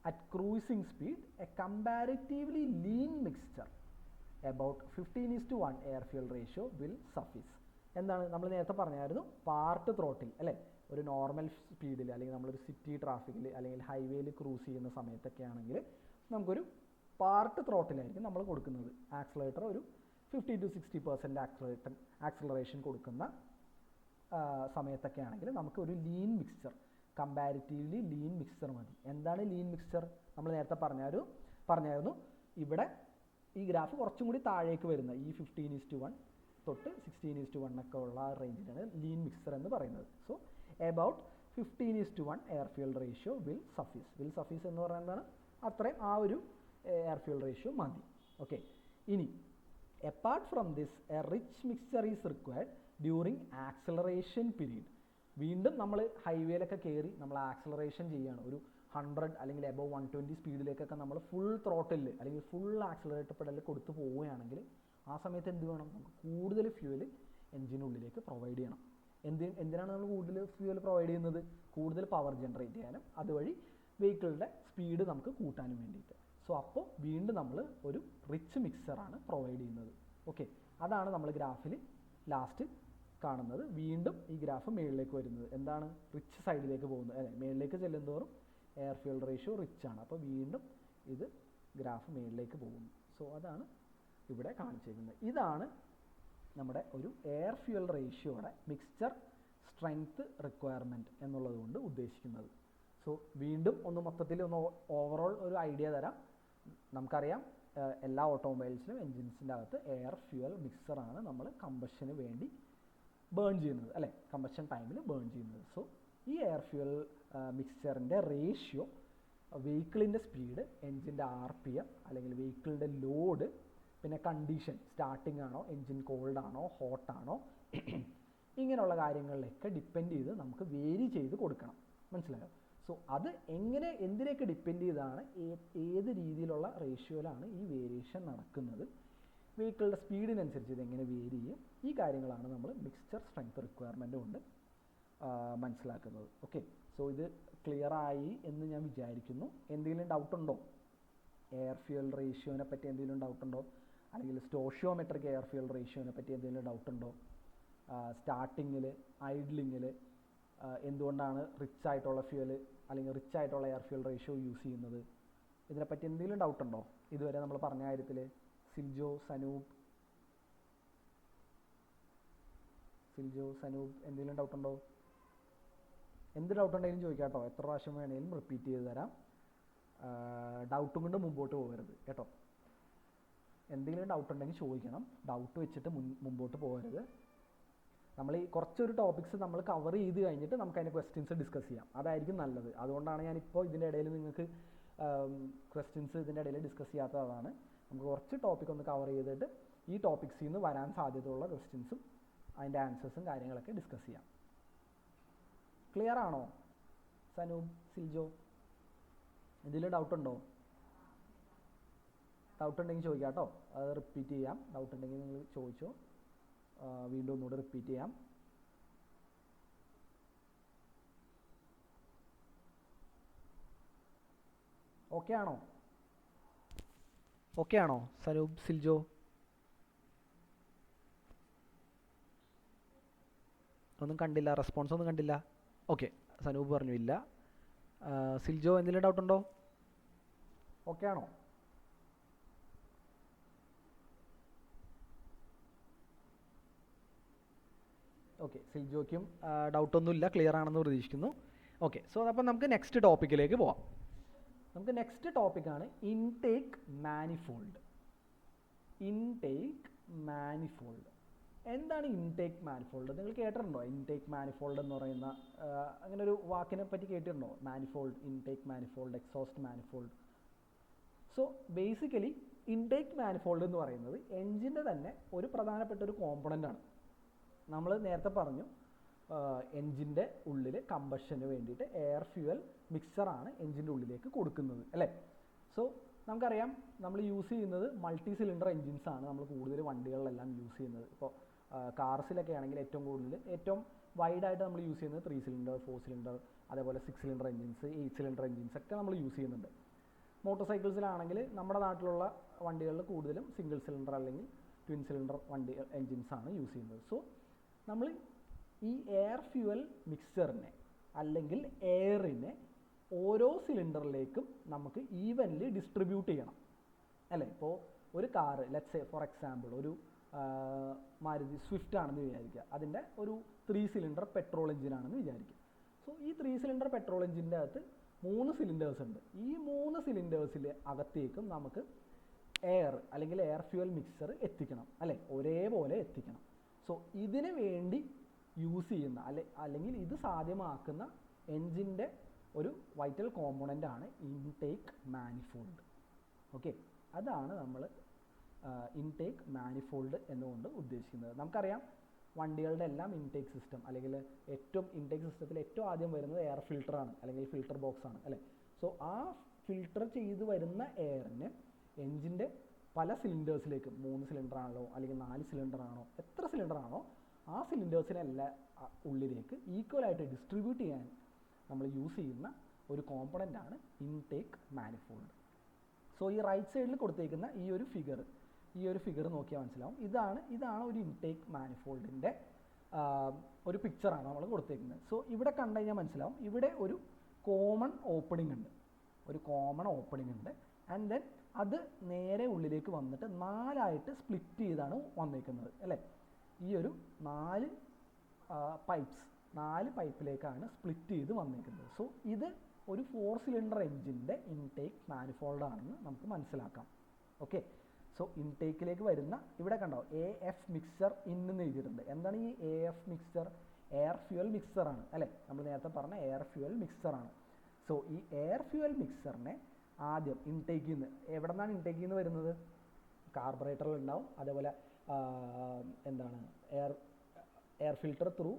at cruising speed, a comparatively lean mixture about 15:1 air fuel ratio will suffice. എന്താണ് നമ്മൾ നേരത്തെ പറഞ്ഞായിരുന്നു? പാർട്ട് ത്രോട്ടിൽ അല്ലേ, ഒരു നോർമൽ സ്പീഡിൽ അല്ലെങ്കിൽ നമ്മളൊരു സിറ്റി ട്രാഫിക്കിൽ അല്ലെങ്കിൽ ഹൈവേയിൽ ക്രൂസ് ചെയ്യുന്ന സമയത്തൊക്കെ ആണെങ്കിൽ നമുക്കൊരു പാർട്ട് ത്രോട്ടിലായിരിക്കും നമ്മൾ കൊടുക്കുന്നത്. ആക്സിലറേറ്റർ ഒരു 50-60% ആക്സിലറേഷൻ കൊടുക്കുന്ന സമയത്തൊക്കെ ആണെങ്കിൽ നമുക്ക് ഒരു lean mixture, comparatively lean mixture മതി. എന്താണ് ലീൻ മിക്സ്ചർ? നമ്മൾ നേരത്തെ പറഞ്ഞായിരുന്നു ഇവിടെ ഈ ഗ്രാഫ് കുറച്ചും കൂടി താഴേക്ക് വരുന്ന ഈ 15:1 തൊട്ട് 16:1 ഒക്കെ ഉള്ള ആ റേഞ്ചിലാണ് ലീൻ മിക്സ്ചർ എന്ന് പറയുന്നത്. So about 15:1 air fuel ratio will suffice എന്ന് പറയുന്നത് എന്താണ്? അത്രയും ആ ഒരു എയർ ഫ്യൂൽ റേഷ്യോ മതി. ഓക്കെ, ഇനി apart from this a rich mixture is required during acceleration period. വീണ്ടും നമ്മൾ ഹൈവേയിലൊക്കെ കയറി നമ്മൾ ആക്സിലറേഷൻ ചെയ്യുകയാണ്, ഒരു 100 അല്ലെങ്കിൽ എബവ് 120 സ്പീഡിലേക്കൊക്കെ നമ്മൾ ഫുൾ ത്രോട്ടിൽ അല്ലെങ്കിൽ ഫുൾ ആക്സിലറേറ്റർ പെഡൽ കൊടുത്ത് പോവുകയാണെങ്കിൽ ആ സമയത്ത് എന്ത് വേണം? നമുക്ക് കൂടുതൽ ഫ്യൂവൽ എഞ്ചിനുള്ളിലേക്ക് പ്രൊവൈഡ് ചെയ്യണം. എന്തിനാണ് നമ്മൾ കൂടുതൽ ഫ്യൂവൽ പ്രൊവൈഡ് ചെയ്യുന്നത്? കൂടുതൽ പവർ ജനറേറ്റ് ചെയ്യാനും അതുവഴി വെഹിക്കിളിൻ്റെ സ്പീഡ് നമുക്ക് കൂട്ടാനും വേണ്ടിയിട്ട്. സോ അപ്പോൾ വീണ്ടും നമ്മൾ ഒരു റിച്ച് മിക്സറാണ് പ്രൊവൈഡ് ചെയ്യുന്നത്. ഓക്കെ, അതാണ് നമ്മൾ ഗ്രാഫിൽ ലാസ്റ്റ് കാണുന്നത്. വീണ്ടും ഈ ഗ്രാഫ് മേളിലേക്ക് വരുന്നത് എന്താണ്? റിച്ച് സൈഡിലേക്ക് പോകുന്നത്. അതെ, മേളിലേക്ക് ചെല്ലുന്തോറും എയർ ഫ്യൂൽ റേഷ്യോ റിച്ച് ആണ്. അപ്പോൾ വീണ്ടും ഇത് ഗ്രാഫ് മേളിലേക്ക് പോകുന്നു. സോ അതാണ് ഇവിടെ കാണിച്ചിരിക്കുന്നത്. ഇതാണ് നമ്മുടെ ഒരു എയർ ഫ്യൂൽ റേഷ്യോയുടെ മിക്സ്ചർ സ്ട്രെങ്ത് റിക്വയർമെൻറ്റ് എന്നുള്ളത് കൊണ്ട് ഉദ്ദേശിക്കുന്നത്. സോ വീണ്ടും മൊത്തത്തിൽ ഓവറോൾ ഒരു ഐഡിയ തരാം. നമുക്കറിയാം എല്ലാ ഓട്ടോമൊബൈൽസിലും എൻജിൻസിൻ്റെ അകത്ത് എയർ ഫ്യൂവൽ മിക്സറാണ് നമ്മൾ കമ്പഷന് വേണ്ടി ബേൺ ചെയ്യുന്നത്, അല്ലേ? കമ്പഷൻ ടൈമിൽ ബേൺ ചെയ്യുന്നത്. സോ ഈ എയർ ഫ്യൂവൽ മിക്സ്ചറിൻ്റെ റേഷ്യോ വെഹിക്കിളിൻ്റെ സ്പീഡ്, എൻജിൻ്റെ RPM അല്ലെങ്കിൽ വെഹിക്കിളിൻ്റെ ലോഡ്, പിന്നെ കണ്ടീഷൻ, സ്റ്റാർട്ടിംഗ് ആണോ, എൻജിൻ കോൾഡ് ആണോ, ഹോട്ട് ആണോ, ഇങ്ങനെയുള്ള കാര്യങ്ങളിലൊക്കെ ഡിപ്പെൻഡ് ചെയ്ത് നമുക്ക് വേരി ചെയ്ത് കൊടുക്കണം. മനസ്സിലായോ? സോ അത് എന്തിനൊക്കെ ഡിപ്പെൻഡ് ചെയ്താണ്, ഏത് രീതിയിലുള്ള റേഷ്യോയിലാണ് ഈ വേരിയേഷൻ നടക്കുന്നത്, വെഹിക്കിളുടെ സ്പീഡിനനുസരിച്ച് ഇത് എങ്ങനെ വേരി ചെയ്യും, ഈ കാര്യങ്ങളാണ് നമ്മൾ മിക്സ്ചർ സ്ട്രെങ്ത് റിക്വയർമെൻറ്റ് കൊണ്ട് മനസ്സിലാക്കുന്നത്. ഓക്കെ, സോ ഇത് ക്ലിയർ ആയി എന്ന് ഞാൻ വിചാരിക്കുന്നു. എന്തെങ്കിലും ഡൗട്ടുണ്ടോ? എയർ ഫ്യൂൽ റേഷ്യോനെ പറ്റി എന്തെങ്കിലും ഡൗട്ടുണ്ടോ? അല്ലെങ്കിൽ സ്റ്റോഷിയോമെട്രിക് എയർ ഫ്യൂൽ റേഷ്യോനെ പറ്റി എന്തെങ്കിലും ഡൗട്ടുണ്ടോ? സ്റ്റാർട്ടിങ്ങിൽ, ഐഡ്ലിങ്ങിൽ എന്തുകൊണ്ടാണ് റിച്ച് ആയിട്ടുള്ള ഫ്യൂവൽ അല്ലെങ്കിൽ റിച്ച് ആയിട്ടുള്ള എയർ ഫ്യൂൽ റേഷ്യോ യൂസ് ചെയ്യുന്നത്? ഇതിനെപ്പറ്റി എന്തെങ്കിലും ഡൗട്ടുണ്ടോ ഇതുവരെ നമ്മൾ പറഞ്ഞ കാര്യത്തിൽ? സിൽജോ, സനൂപ് എന്തെങ്കിലും ഡൗട്ടുണ്ടോ? എന്ത് ഡൗട്ടുണ്ടെങ്കിലും ചോദിക്കാം കേട്ടോ. എത്ര പ്രാവശ്യം വേണമെങ്കിലും റിപ്പീറ്റ് ചെയ്ത് തരാം. ഡൗട്ടും കൊണ്ട് മുമ്പോട്ട് പോകരുത് കേട്ടോ. എന്തെങ്കിലും ഡൗട്ടുണ്ടെങ്കിൽ ചോദിക്കണം. ഡൗട്ട് വെച്ചിട്ട് മുമ്പോട്ട് പോകരുത്. നമ്മൾ ഈ കുറച്ചൊരു ടോപ്പിക്സ് നമ്മൾ കവർ ചെയ്ത് കഴിഞ്ഞിട്ട് നമുക്ക് അതിൻ്റെ ക്വസ്റ്റ്യൻസ് ഡിസ്കസ് ചെയ്യാം. അതായിരിക്കും നല്ലത്. അതുകൊണ്ടാണ് ഞാനിപ്പോൾ ഇതിൻ്റെ ഇടയിൽ നിങ്ങൾക്ക് ക്വസ്റ്റ്യൻസ് ഇതിൻ്റെ ഇടയിൽ ഡിസ്കസ് ചെയ്യാത്തതാണ്. നമുക്ക് കുറച്ച് ടോപ്പിക് ഒന്ന് കവർ ചെയ്തിട്ട് ഈ ടോപ്പിക്സിൽ നിന്ന് വരാൻ സാധ്യതയുള്ള ക്വസ്റ്റ്യൻസും അതിൻ്റെ ആൻസേഴ്സും കാര്യങ്ങളൊക്കെ ഡിസ്കസ് ചെയ്യാം. ക്ലിയർ ആണോ സനൂപ്, സിൽജോ? ഇതിൽ ഡൗട്ടുണ്ടോ? ഡൗട്ടുണ്ടെങ്കിൽ ചോദിക്കാം കേട്ടോ. അത് റിപ്പീറ്റ് ചെയ്യാം. ഡൗട്ടുണ്ടെങ്കിൽ നിങ്ങൾ ചോദിച്ചോ. വീണ്ടും ഒന്നുകൂടെ റിപ്പീറ്റ് ചെയ്യാം. ഓക്കെ ആണോ സനൂപ്, സിൽജോ? ഒന്നും കണ്ടില്ല, റെസ്പോൺസ് ഒന്നും കണ്ടില്ല. ഓക്കെ, സനൂപ് പറഞ്ഞു ഇല്ല. സിൽജോ എന്തെങ്കിലും ഡൗട്ടുണ്ടോ? ഓക്കെ ആണോ? ഓക്കെ, സിൽജോയ്ക്കും ഡൗട്ടൊന്നുമില്ല, ക്ലിയർ ആണെന്ന് പ്രതീക്ഷിക്കുന്നു. ഓക്കെ, സോ അപ്പം നമുക്ക് നെക്സ്റ്റ് ടോപ്പിക്കിലേക്ക് പോവാം. നമുക്ക് നെക്സ്റ്റ് ടോപ്പിക്കാണ് ഇൻടേക്ക് മാനിഫോൾഡ്. എന്താണ് ഇൻടേക്ക് മാനിഫോൾഡ്? നിങ്ങൾ കേട്ടിട്ടുണ്ടോ ഇൻടേക്ക് മാനിഫോൾഡ് എന്ന് പറയുന്ന അങ്ങനെ ഒരു വാക്കിനെ പറ്റി കേട്ടിട്ടുണ്ടോ? Manifold, intake manifold, exhaust manifold. So basically intake manifold എന്ന് പറയുന്നത് എൻജിൻ്റെ തന്നെ ഒരു പ്രധാനപ്പെട്ട ഒരു കോമ്പണൻ്റ് ആണ്. നമ്മൾ നേരത്തെ പറഞ്ഞു എൻജിൻ്റെ ഉള്ളിൽ കമ്പഷന് വേണ്ടിയിട്ട് എയർ ഫ്യൂവൽ മിക്സറാണ് എൻജിൻ്റെ ഉള്ളിലേക്ക് കൊടുക്കുന്നത്, അല്ലേ? സോ നമുക്കറിയാം നമ്മൾ യൂസ് ചെയ്യുന്നത് മൾട്ടി സിലിണ്ടർ എൻജിൻസാണ് നമ്മൾ കൂടുതൽ വണ്ടികളിലെല്ലാം യൂസ് ചെയ്യുന്നത്. ഇപ്പോൾ കാർസിലൊക്കെ ആണെങ്കിൽ ഏറ്റവും വൈഡായിട്ട് നമ്മൾ യൂസ് ചെയ്യുന്നത് 3 സിലിണ്ടർ, 4 സിലിണ്ടർ, അതേപോലെ 6 സിലിണ്ടർ എൻജിൻസ്, 8 സിലിണ്ടർ എൻജിൻസ് ഒക്കെ നമ്മൾ യൂസ് ചെയ്യുന്നുണ്ട്. മോട്ടോർ സൈക്കിൾസിലാണെങ്കിൽ നമ്മുടെ നാട്ടിലുള്ള വണ്ടികളിൽ കൂടുതലും സിംഗിൾ സിലിണ്ടർ അല്ലെങ്കിൽ ട്വിൻ സിലിണ്ടർ എൻജിൻസാണ് യൂസ് ചെയ്യുന്നത്. സോ നമ്മൾ ഈ എയർ ഫ്യൂവൽ മിക്സ്ചറിനെ അല്ലെങ്കിൽ എയറിനെ ഓരോ സിലിണ്ടറിലേക്കും നമുക്ക് ഈവൻലി ഡിസ്ട്രിബ്യൂട്ട് ചെയ്യണം, അല്ലേ? ഇപ്പോൾ ഒരു car, let's say for example ഒരു മാരുതി സ്വിഫ്റ്റ് ആണെന്ന് വിചാരിക്കുക. അതിൻ്റെ ഒരു 3 സിലിണ്ടർ പെട്രോൾ എഞ്ചിനാണെന്ന് വിചാരിക്കുക. സോ ഈ 3 സിലിണ്ടർ പെട്രോൾ എഞ്ചിൻ്റെ അകത്ത് 3 സിലിണ്ടേഴ്സ് ഉണ്ട്. ഈ 3 സിലിണ്ടേഴ്സിൽ അകത്തേക്കും നമുക്ക് എയർ അല്ലെങ്കിൽ എയർ ഫ്യൂവൽ മിക്സർ എത്തിക്കണം, അല്ലേ, ഒരേപോലെ എത്തിക്കണം. സോ ഇതിന് വേണ്ടി യൂസ് ചെയ്യുന്ന അല്ലെങ്കിൽ ഇത് സാധ്യമാക്കുന്ന എൻജിൻ്റെ ഒരു വൈറ്റൽ കോമ്പോണൻ്റ് ആണ് ഇൻടേക്ക് മാനിഫോൾഡ്. ഓക്കെ, അതാണ് നമ്മൾ ഇൻടേക്ക് മാനിഫോൾഡ് എന്നുകൊണ്ട് ഉദ്ദേശിക്കുന്നത്. നമുക്കറിയാം വണ്ടികളുടെ എല്ലാം ഇൻടേക്ക് സിസ്റ്റം അല്ലെങ്കിൽ ഏറ്റവും ഇൻടേക്ക് സിസ്റ്റത്തിൽ ഏറ്റവും ആദ്യം വരുന്നത് എയർ ഫിൽട്ടറാണ് അല്ലെങ്കിൽ ഫിൽട്ടർ ബോക്സ് ആണ്, അല്ലേ. സോ ആ ഫിൽട്ടർ ചെയ്ത് വരുന്ന എയറിന് എൻജിൻ്റെ പല സിലിണ്ടേഴ്സിലേക്ക് 3 സിലിണ്ടർ ആണല്ലോ അല്ലെങ്കിൽ 4 സിലിണ്ടർ ആണോ എത്ര സിലിണ്ടർ ആണോ ആ സിലിണ്ടേഴ്സിനെല്ലാം ഉള്ളിലേക്ക് ഈക്വലായിട്ട് ഡിസ്ട്രിബ്യൂട്ട് ചെയ്യാൻ നമ്മൾ യൂസ് ചെയ്യുന്ന ഒരു കോമ്പണൻ്റ് ആണ് ഇൻടേക്ക് മാനിഫോൾഡ്. സോ ഈ റൈറ്റ് സൈഡിൽ കൊടുത്തേക്കുന്ന ഈ ഒരു ഫിഗർ നോക്കിയാൽ മനസ്സിലാവും. ഇതാണ് ഒരു ഇൻടേക്ക് മാനിഫോൾഡിൻ്റെ ഒരു പിക്ചറാണ് നമ്മൾ കൊടുത്തേക്കുന്നത്. സോ ഇവിടെ കണ്ടു കഴിഞ്ഞാൽ മനസ്സിലാവും, ഇവിടെ ഒരു കോമൺ ഓപ്പണിംഗ് ഉണ്ട് ആൻഡ് ദെൻ അത് നേരെ ഉള്ളിലേക്ക് വന്നിട്ട് 4ആയിട്ട് സ്പ്ലിറ്റ് ചെയ്താണ് വന്നേക്കുന്നത്, അല്ലേ. ഈ ഒരു 4 പൈപ്പിലേക്കാണ് സ്പ്ലിറ്റ് ചെയ്ത് വന്നേക്കുന്നത്. സോ ഇത് ഒരു 4 സിലിണ്ടർ എൻജിൻ്റെ ഇൻടേക്ക് മാനിഫോൾഡ് ആണെന്ന് നമുക്ക് മനസ്സിലാക്കാം. ഓക്കെ, സോ ഇൻടേക്കിലേക്ക് വരുന്ന ഇവിടെ കണ്ടോ AF മിക്സർ എന്ന് എഴുതിയിട്ടുണ്ട്. എന്താണ് ഈ AF മിക്സർ? എയർ ഫ്യൂവൽ മിക്സറാണ്, അല്ലേ. നമ്മൾ നേരത്തെ പറഞ്ഞ എയർ ഫ്യൂവൽ മിക്സറാണ്. സോ ഈ എയർ ഫ്യൂവൽ മിക്സറിനെ ആദ്യം ഇൻടേക്കിൽ നിന്ന്, എവിടെ നിന്നാണ് ഇൻടേക്കിൽ നിന്ന് വരുന്നത്? കാർബറേറ്ററിൽ ഉണ്ടാവും. അതേപോലെ എയർ ഫിൽട്ടർ ത്രൂ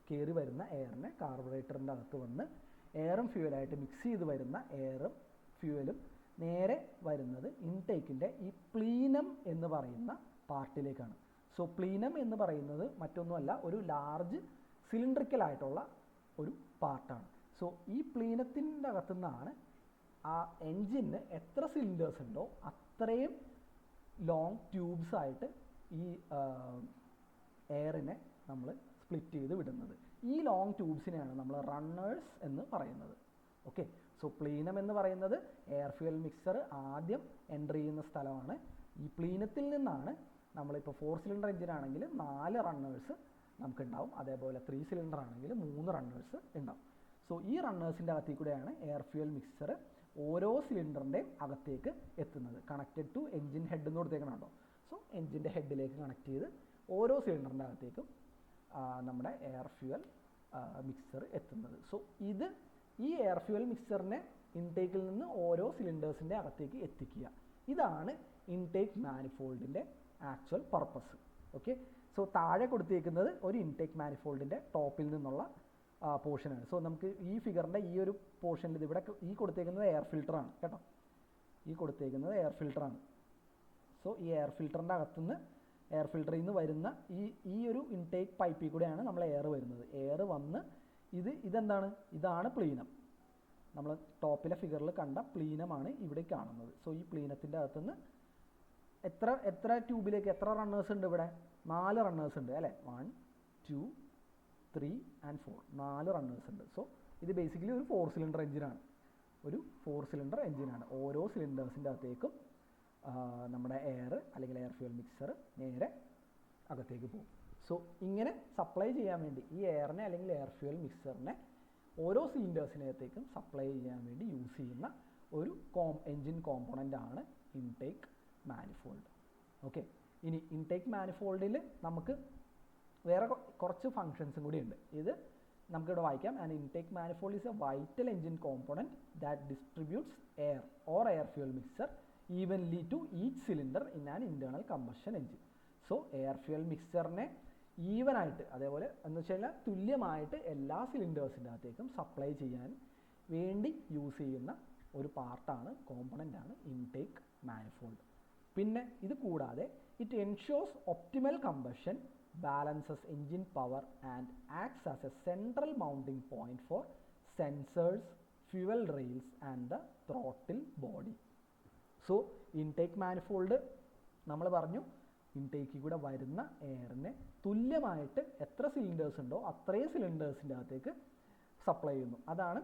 കയറി വരുന്ന എയറിനെ കാർബറേറ്ററിൻ്റെ അകത്ത് വന്ന് എയറും ഫ്യൂവലായിട്ട് മിക്സ് ചെയ്ത് വരുന്ന എയറും ഫ്യൂവലും നേരെ വരുന്നത് ഇൻടേക്കിൻ്റെ ഈ പ്ലീനം എന്ന് പറയുന്ന പാർട്ടിലേക്കാണ്. സോ പ്ലീനം എന്ന് പറയുന്നത് മറ്റൊന്നുമല്ല, ഒരു ലാർജ് സിലിണ്ടറിക്കലായിട്ടുള്ള ഒരു പാർട്ടാണ്. സോ ഈ പ്ലീനത്തിൻ്റെ അകത്തു നിന്നാണ് ആ എൻജിന് എത്ര സിലിണ്ടേഴ്സ് ഉണ്ടോ അത്രയും ലോങ് ട്യൂബ്സ് ആയിട്ട് ഈ എയറിനെ നമ്മൾ സ്പ്ലിറ്റ് ചെയ്ത് വിടുന്നത്. ഈ ലോങ് ട്യൂബ്സിനെയാണ് നമ്മൾ റണ്ണേഴ്സ് എന്ന് പറയുന്നത്. ഓക്കെ, സോ പ്ലീനം എന്ന് പറയുന്നത് എയർ ഫ്യൂവൽ മിക്സർ ആദ്യം എൻ്റർ ചെയ്യുന്ന സ്ഥലമാണ്. ഈ പ്ലീനത്തിൽ നിന്നാണ് നമ്മളിപ്പോൾ 4 സിലിണ്ടർ എഞ്ചിൻ ആണെങ്കിൽ 4 റണ്ണേഴ്സ് നമുക്കുണ്ടാവും, അതേപോലെ 3 സിലിണ്ടർ ആണെങ്കിൽ 3 റണ്ണേഴ്സ് ഉണ്ടാവും. സോ ഈ റണ്ണേഴ്സിൻ്റെ അകത്തേക്ക് കൂടെയാണ് എയർ ഫ്യൂവൽ മിക്സർ ഓരോ സിലിണ്ടറിൻ്റെയും അകത്തേക്ക് എത്തുന്നത്. കണക്റ്റഡ് ടു എൻജിൻ ഹെഡ് എന്ന് കൊടുത്തേക്കണുണ്ടോ. സോ എൻജിൻ്റെ ഹെഡിലേക്ക് കണക്ട് ചെയ്ത് ഓരോ സിലിണ്ടറിൻ്റെ അകത്തേക്കും നമ്മുടെ എയർ ഫ്യൂവൽ മിക്സർ എത്തുന്നത്. സോ ഈ എയർ ഫ്യൂവൽ മിക്സറിനെ ഇൻടേക്കിൽ നിന്ന് ഓരോ സിലിണ്ടേഴ്സിൻ്റെ അകത്തേക്ക് എത്തിക്കുക. ഇതാണ് ഇൻടേക്ക് മാനിഫോൾഡിൻ്റെ ആക്ച്വൽ പർപ്പസ്. ഓക്കെ, സോ താഴെ കൊടുത്തേക്കുന്നത് ഒരു ഇൻടേക്ക് മാനിഫോൾഡിൻ്റെ ടോപ്പിൽ നിന്നുള്ള പോർഷനാണ്. സോ നമുക്ക് ഈ ഫിഗറിൻ്റെ ഈ ഒരു പോർഷനിൽ ഇവിടെ ഈ കൊടുത്തേക്കുന്നത് എയർ ഫിൽട്ടറാണ് കേട്ടോ. ഈ കൊടുത്തേക്കുന്നത് എയർ ഫിൽട്ടറാണ്. സോ ഈ എയർ ഫിൽട്ടറിൻ്റെ അകത്തുനിന്ന് എയർ ഫിൽട്ടറിൽ നിന്ന് വരുന്ന ഈ ഒരു ഇൻടേക്ക് പൈപ്പിൽ കൂടെയാണ് നമ്മൾ എയർ വരുന്നത്. എയർ വന്ന് ഇതാണ് പ്ലീനം. നമ്മൾ ടോപ്പിലെ ഫിഗറിൽ കണ്ട പ്ലീനമാണ് ഇവിടെ കാണുന്നത്. സോ ഈ പ്ലീനത്തിൻ്റെ അകത്തുനിന്ന് എത്ര ട്യൂബിലേക്ക് എത്ര റണ്ണേഴ്സ് ഉണ്ട്? ഇവിടെ 4 റണ്ണേഴ്സ് ഉണ്ട്, അല്ലേ. 1 2 3 and 4 4 റണ്ണേഴ്സ് ഉണ്ട്. സോ ഇത് ബേസിക്കലി ഒരു 4 സിലിണ്ടർ എഞ്ചിനാണ്. ഓരോ സിലിണ്ടേഴ്സിൻ്റെ അകത്തേക്കും നമ്മുടെ എയർ അല്ലെങ്കിൽ എയർ ഫ്യൂവൽ മിക്സർ നേരെ അകത്തേക്ക് പോകും. സോ ഇങ്ങനെ സപ്ലൈ ചെയ്യാൻ വേണ്ടി ഈ എയറിനെ അല്ലെങ്കിൽ എയർ ഫ്യൂവൽ മിക്സറിനെ ഓരോ സിലിണ്ടേഴ്സിനകത്തേക്കും സപ്ലൈ ചെയ്യാൻ വേണ്ടി യൂസ് ചെയ്യുന്ന ഒരു എൻജിൻ കോമ്പോണൻ്റ് ആണ് ഇൻടേക്ക് മാനിഫോൾഡ്. ഓക്കെ, ഇനി ഇൻടേക്ക് മാനിഫോൾഡിൽ നമുക്ക് വേറെ കുറച്ച് ഫങ്ഷൻസും കൂടി ഉണ്ട്. ഇത് നമുക്കിവിടെ വായിക്കാം. And intake manifold is a vital engine component that distributes air or air fuel mixer evenly to each cylinder in an internal combustion engine. So air fuel മിക്സറിനെ ഈവനായിട്ട്, അതേപോലെ എന്ന് വെച്ച് കഴിഞ്ഞാൽ തുല്യമായിട്ട് എല്ലാ സിലിണ്ടേഴ്സിൻ്റെ അകത്തേക്കും സപ്ലൈ ചെയ്യാൻ വേണ്ടി യൂസ് ചെയ്യുന്ന ഒരു കോമ്പോണൻ്റാണ് ഇൻടേക്ക് മാനിഫോൾഡ്. പിന്നെ ഇത് കൂടാതെ it ensures optimal combustion, balances engine power and acts as a central mounting point for sensors, fuel rails and the throttle body. So intake manifold നമ്മൾ പറഞ്ഞു ഇൻടേക്കിൽ കൂടെ വരുന്ന എയറിനെ തുല്യമായിട്ട് എത്ര സിലിണ്ടേഴ്സ് ഉണ്ടോ അത്രയും സിലിണ്ടേഴ്സിൻ്റെ അകത്തേക്ക് സപ്ലൈ ചെയ്യുന്നു. അതാണ്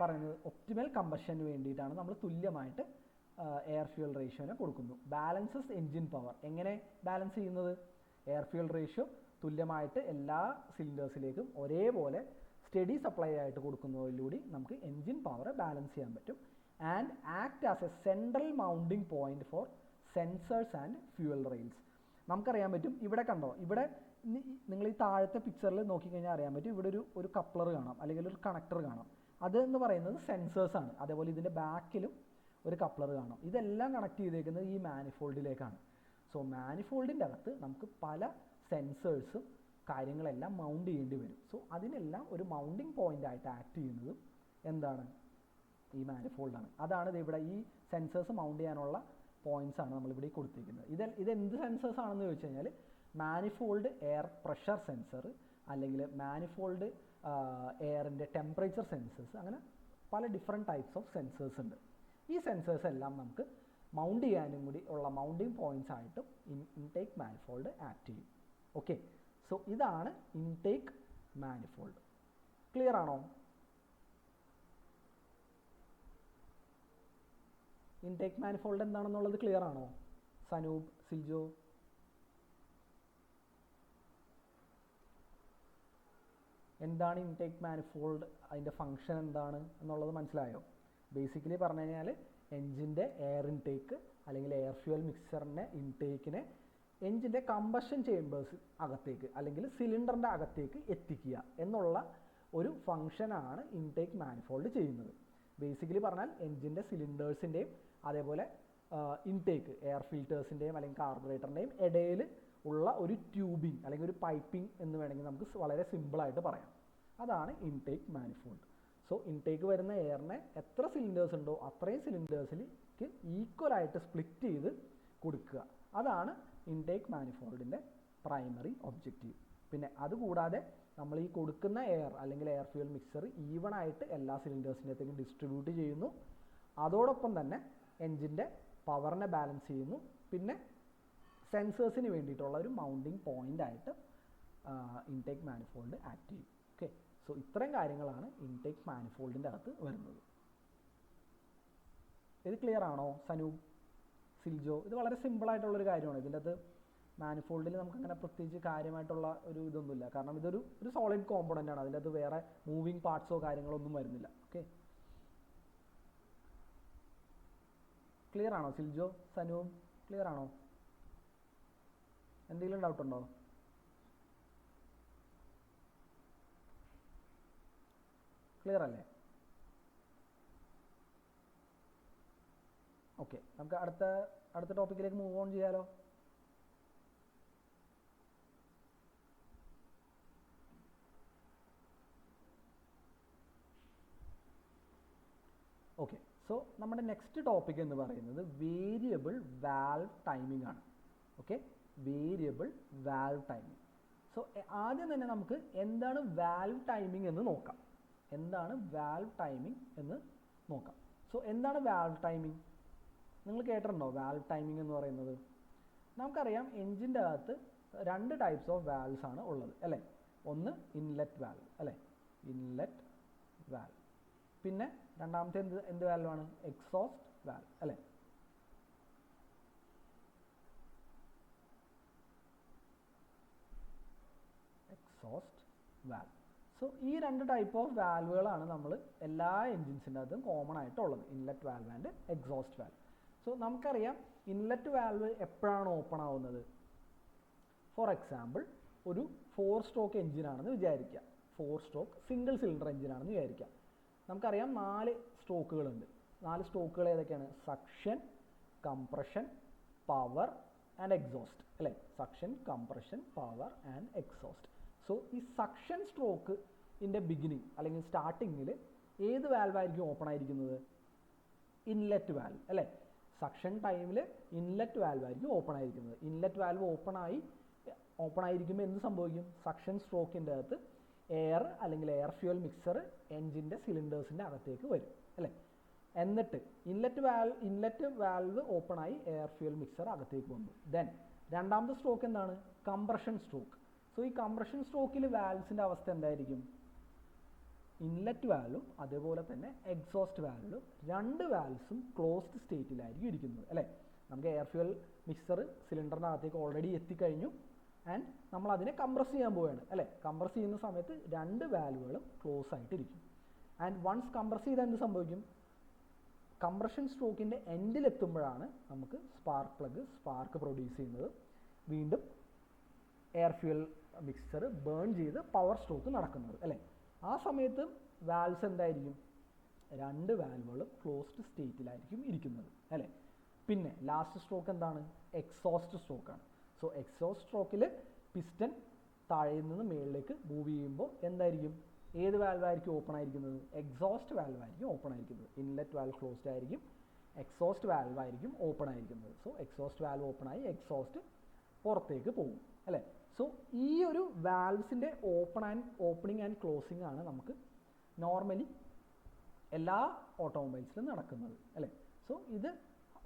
പറയുന്നത് ഒപ്റ്റിമൽ കമ്പഷന് വേണ്ടിയിട്ടാണ് നമ്മൾ തുല്യമായിട്ട് എയർ ഫ്യൂൽ റേഷ്യോനെ കൊടുക്കുന്നു. Balances engine power. എങ്ങനെ ബാലൻസ് ചെയ്യുന്നത്? എയർ ഫ്യൂൽ റേഷ്യോ തുല്യമായിട്ട് എല്ലാ സിലിണ്ടേഴ്സിലേക്കും ഒരേപോലെ സ്റ്റഡി സപ്ലൈ ആയിട്ട് കൊടുക്കുന്നതിലൂടെ നമുക്ക് എൻജിൻ പവർ ബാലൻസ് ചെയ്യാൻ പറ്റും. And act as a central mounting point for sensors and fuel rails. നമുക്കറിയാൻ പറ്റും, ഇവിടെ കണ്ടോ, ഇവിടെ നിങ്ങൾ ഈ താഴത്തെ പിക്ചറിൽ നോക്കിക്കഴിഞ്ഞാൽ അറിയാൻ പറ്റും, ഇവിടെ ഒരു കപ്ലർ കാണാം അല്ലെങ്കിൽ ഒരു കണക്ടർ കാണാം. അത് എന്ന് പറയുന്നത് സെൻസേഴ്സാണ്. അതേപോലെ ഇതിൻ്റെ ബാക്കിലും ഒരു കപ്ലർ കാണാം. ഇതെല്ലാം കണക്ട് ചെയ്തേക്കുന്നത് ഈ മാനിഫോൾഡിലേക്കാണ്. സോ മാനിഫോൾഡിൻ്റെ അകത്ത് നമുക്ക് പല സെൻസേഴ്സും കാര്യങ്ങളെല്ലാം മൗണ്ട് ചെയ്യേണ്ടി വരും. സോ അതിനെല്ലാം ഒരു മൗണ്ടിങ് പോയിന്റ് ആയിട്ട് ആക്ട് ചെയ്യുന്നതും എന്താണ്? ഈ മാനിഫോൾഡാണ്. അതാണ് ഇവിടെ ഈ സെൻസേഴ്സ് മൗണ്ട് ചെയ്യാനുള്ള പോയിന്റ്സ് ആണ് നമ്മളിവിടെ കൊടുത്തിരിക്കുന്നത്. ഇതെന്ത് സെൻസേഴ്സ് ആണെന്ന് ചോദിച്ചു കഴിഞ്ഞാൽ മാനിഫോൾഡ് എയർ പ്രഷർ സെൻസർ, അല്ലെങ്കിൽ മാനിഫോൾഡ് എയറിൻ്റെ ടെമ്പറേച്ചർ സെൻസേഴ്സ്, അങ്ങനെ പല ഡിഫറെൻറ്റ് ടൈപ്സ് ഓഫ് സെൻസേഴ്സ് ഉണ്ട്. ഈ സെൻസേഴ്സ് എല്ലാം നമുക്ക് മൗണ്ട് ചെയ്യാനും കൂടി ഉള്ള മൗണ്ടിങ് പോയിന്റ്സ് ആയിട്ടും ഇൻടേക്ക് മാനിഫോൾഡ് ആക്ട് ചെയ്യും. ഓക്കെ, സോ ഇതാണ് ഇൻടേക്ക് മാനിഫോൾഡ്. ക്ലിയർ ആണോ? ഇൻടേക്ക് മാനിഫോൾഡ് എന്താണെന്നുള്ളത് ക്ലിയർ ആണോ? സനൂപ്, സിൽജോ? എന്താണ് ഇൻടേക്ക് മാനിഫോൾഡ്, അതിൻ്റെ ഫങ്ഷൻ എന്താണ് എന്നുള്ളത് മനസ്സിലായോ? ബേസിക്കലി പറഞ്ഞു കഴിഞ്ഞാൽ എൻജിൻ്റെ എയർ ഇൻടേക്ക് അല്ലെങ്കിൽ എയർ ഫ്യൂവൽ മിക്സറിൻ്റെ ഇൻടേക്കിനെ എൻജിൻ്റെ കമ്പഷൻ ചേമ്പേഴ്സ് അകത്തേക്ക് അല്ലെങ്കിൽ സിലിണ്ടറിൻ്റെ അകത്തേക്ക് എത്തിക്കുക എന്നുള്ള ഒരു ഫങ്ഷനാണ് ഇൻടേക്ക് മാനിഫോൾഡ് ചെയ്യുന്നത്. ബേസിക്കലി പറഞ്ഞാൽ എൻജിൻ്റെ സിലിണ്ടേഴ്സിൻ്റെയും അതേപോലെ ഇൻടേക്ക് എയർ ഫിൽറ്റേഴ്സിൻ്റെയും അല്ലെങ്കിൽ കാർബറേറ്ററിൻ്റെയും ഇടയിൽ ഉള്ള ഒരു ട്യൂബിങ് അല്ലെങ്കിൽ ഒരു പൈപ്പിംഗ് എന്ന് വേണമെങ്കിൽ നമുക്ക് വളരെ സിമ്പിളായിട്ട് പറയാം. അതാണ് ഇൻടേക്ക് മാനിഫോൾഡ്. സോ ഇൻടേക്ക് വരുന്ന എയറിനെ എത്ര സിലിണ്ടേഴ്സ് ഉണ്ടോ അത്രയും സിലിണ്ടേഴ്സിലേക്ക് ഈക്വലായിട്ട് സ്പ്ലിറ്റ് ചെയ്ത് കൊടുക്കുക. അതാണ് ഇൻടേക്ക് മാനിഫോൾഡിൻ്റെ പ്രൈമറി ഒബ്ജക്റ്റീവ്. പിന്നെ അതുകൂടാതെ നമ്മൾ ഈ കൊടുക്കുന്ന എയർ അല്ലെങ്കിൽ എയർ ഫ്യൂവൽ മിക്സർ ഈവൺ ആയിട്ട് എല്ലാ സിലിണ്ടേഴ്സിൻ്റെത്തേക്കും ഡിസ്ട്രിബ്യൂട്ട് ചെയ്യുന്നു. അതോടൊപ്പം തന്നെ എൻജിൻ്റെ പവറിനെ ബാലൻസ് ചെയ്യുന്നു. പിന്നെ സെൻസേഴ്സിന് വേണ്ടിയിട്ടുള്ള ഒരു മൗണ്ടിങ് പോയിൻ്റ് ആയിട്ട് ഇൻടേക്ക് മാനിഫോൾഡ് ആക്ട് ചെയ്യും. ഓക്കെ, സോ ഇത്രയും കാര്യങ്ങളാണ് ഇൻടേക്ക് മാനിഫോൾഡിൻ്റെ അകത്ത് വരുന്നത്. ഇത് ക്ലിയർ ആണോ സനൂപ്, സിൽജോ? ഇത് വളരെ സിമ്പിളായിട്ടുള്ളൊരു കാര്യമാണ്. ഇതിൻ്റെ അകത്ത് മാനിഫോൾഡിൽ നമുക്കങ്ങനെ പ്രത്യേകിച്ച് കാര്യമായിട്ടുള്ള ഒരു ഇതൊന്നുമില്ല. കാരണം ഇതൊരു സോളിഡ് കോമ്പണൻ്റ് ആണ്. അതിൻ്റെ അകത്ത് വേറെ മൂവിങ് പാർട്സോ കാര്യങ്ങളോ ഒന്നും വരുന്നില്ല. ഓക്കെ, ക്ലിയർ ആണോ സിൽജോ, സനൂപ്? ക്ലിയർ ആണോ? എന്തെങ്കിലും ഡൗട്ട് ഉണ്ടോ? ക്ലിയർ അല്ലേ? ഓക്കെ, നമുക്ക് അടുത്ത ടോപ്പിക്കിലേക്ക് മൂവ് ഓൺ ചെയ്യാലോ. ഓക്കെ, സോ നമ്മുടെ നെക്സ്റ്റ് ടോപ്പിക് എന്ന് പറയുന്നത് വേരിയബിൾ വാൽവ് ടൈമിംഗ് ആണ്. Okay, variable valve timing. So ആദ്യം തന്നെ നമുക്ക് എന്താണ് വാൽവ് ടൈമിംഗ് എന്ന് നോക്കാം. എന്താണ് വാൽവ് ടൈമിംഗ് എന്ന് നോക്കാം. സോ എന്താണ് വാൽവ് ടൈമിംഗ്? നിങ്ങൾ കേട്ടിട്ടുണ്ടോ വാൽവ് ടൈമിംഗ് എന്ന് പറയുന്നത്? നമുക്കറിയാം എൻജിൻ്റെ അകത്ത് രണ്ട് ടൈപ്സ് ഓഫ് വാൽവ്സ് ആണ് ഉള്ളത് അല്ലേ? ഒന്ന് ഇൻലെറ്റ് വാൽവ് അല്ലേ, ഇൻലെറ്റ് വാൽവ്. പിന്നെ രണ്ടാമത്തെ എന്ത് വാൽവാണ്? എക്സോസ്റ്റ് വാൽവ് അല്ലേ? Exhaust valve. സോ ഈ രണ്ട് ടൈപ്പ് ഓഫ് വാൽവുകളാണ് നമ്മൾ എല്ലാ എൻജിൻസിൻ്റെ അകത്തും കോമൺ ആയിട്ടുള്ളത്, inlet valve and exhaust valve. So നമുക്കറിയാം ഇൻലെറ്റ് വാൽവ് എപ്പോഴാണ് ഓപ്പൺ ആവുന്നത്? ഫോർ എക്സാമ്പിൾ ഒരു 4 സ്ട്രോക്ക് എൻജിനാണെന്ന് വിചാരിക്കുക. 4 സ്ട്രോക്ക് സിംഗിൾ സിലിണ്ടർ എൻജിനാണെന്ന് വിചാരിക്കുക. നമുക്കറിയാം 4 സ്ട്രോക്കുകളുണ്ട്. 4 സ്ട്രോക്കുകൾ ഏതൊക്കെയാണ്? Suction, compression, power and exhaust അല്ലേ? Suction, compression, power and exhaust. So ഈ സക്ഷൻ സ്ട്രോക്കിൻ്റെ ബിഗിനിങ് അല്ലെങ്കിൽ സ്റ്റാർട്ടിങ്ങിൽ ഏത് വാൽവ് ആയിരിക്കും ഓപ്പൺ ആയിരിക്കുന്നത്? ഇൻലെറ്റ് വാൽവ് അല്ലേ? സക്ഷൻ ടൈമിൽ ഇൻലെറ്റ് വാൽവ് ആയിരിക്കും ഓപ്പൺ ആയിരിക്കുന്നത്. ഇൻലെറ്റ് വാൽവ് ഓപ്പൺ ആയിരിക്കുമ്പോൾ എന്ത് സംഭവിക്കും? സക്ഷൻ സ്ട്രോക്കിൻ്റെ അകത്ത് എയർ അല്ലെങ്കിൽ എയർ ഫ്യൂവൽ മിക്സർ എൻജിൻ്റെ സിലിണ്ടേഴ്സിൻ്റെ അകത്തേക്ക് വരും അല്ലേ? എന്നിട്ട് ഇൻലെറ്റ് വാൽവ് ഓപ്പണായി എയർ ഫ്യൂവൽ മിക്സർ അകത്തേക്ക് വന്നു. ദെൻ രണ്ടാമത്തെ സ്ട്രോക്ക് എന്താണ്? Compression stroke. സോ ഈ കംപ്രഷൻ സ്ട്രോക്കിൽ വാൽവ്സിൻ്റെ അവസ്ഥ എന്തായിരിക്കും? ഇൻലെറ്റ് വാൽവും അതേപോലെ തന്നെ എക്സോസ്റ്റ് വാൽവും, രണ്ട് വാൽവ്സും ക്ലോസ്ഡ് സ്റ്റേറ്റിലായിരിക്കും ഇരിക്കുന്നത് അല്ലേ. നമുക്ക് എയർ ഫ്യൂൽ മിക്സർ സിലിണ്ടറിൻ്റെ അകത്തേക്ക് ഓൾറെഡി എത്തിക്കഴിഞ്ഞു ആൻഡ് നമ്മൾ അതിനെ കംപ്രസ് ചെയ്യാൻ പോവുകയാണ് അല്ലേ. കംപ്രസ് ചെയ്യുന്ന സമയത്ത് രണ്ട് വാൽവുകളും ക്ലോസ് ആയിട്ടിരിക്കും. ആൻഡ് വൺസ് കംപ്രസ് ചെയ്താൽ എന്ത് സംഭവിക്കും? കംപ്രഷൻ സ്ട്രോക്കിൻ്റെ എൻഡിലെത്തുമ്പോഴാണ് നമുക്ക് സ്പാർക്ക് പ്രൊഡ്യൂസ് ചെയ്യുന്നത്. വീണ്ടും എയർ ഫ്യൂൽ മിക്സർ ബേൺ ചെയ്ത് പവർ സ്ട്രോക്ക് നടക്കുന്നത് അല്ലേ. ആ സമയത്ത് വാൽവ്സ് എന്തായിരിക്കും? രണ്ട് വാൽവുകളും ക്ലോസ്ഡ് സ്റ്റേറ്റിലായിരിക്കും ഇരിക്കുന്നത് അല്ലേ. പിന്നെ ലാസ്റ്റ് സ്ട്രോക്ക് എന്താണ്? എക്സോസ്റ്റ് സ്ട്രോക്കാണ്. സോ എക്സോസ്റ്റ് സ്ട്രോക്കിൽ പിസ്റ്റൺ താഴെ നിന്ന് മുകളിലേക്ക് മൂവ് ചെയ്യുമ്പോൾ എന്തായിരിക്കും? ഏത് വാൽവായിരിക്കും ഓപ്പൺ ആയിരിക്കുന്നത്? എക്സോസ്റ്റ് വാൽവായിരിക്കും ഓപ്പൺ ആയിരിക്കുന്നത്. ഇൻലെറ്റ് വാൽവ് ക്ലോസ്ഡ് ആയിരിക്കും, എക്സോസ്റ്റ് വാൽവായിരിക്കും ഓപ്പൺ ആയിരിക്കുന്നത്. സോ എക്സോസ്റ്റ് വാൽവ് ഓപ്പൺ ആയി എക്സോസ്റ്റ് പുറത്തേക്ക് പോകും അല്ലേ. സോ ഈ ഒരു വാൽവ്സിൻ്റെ ഓപ്പണിംഗ് ആൻഡ് ക്ലോസിംഗ് ആണ് നമുക്ക് നോർമലി എല്ലാ ഓട്ടോമൊബൈൽസിലും നടക്കുന്നത് അല്ലേ. സോ ഇത്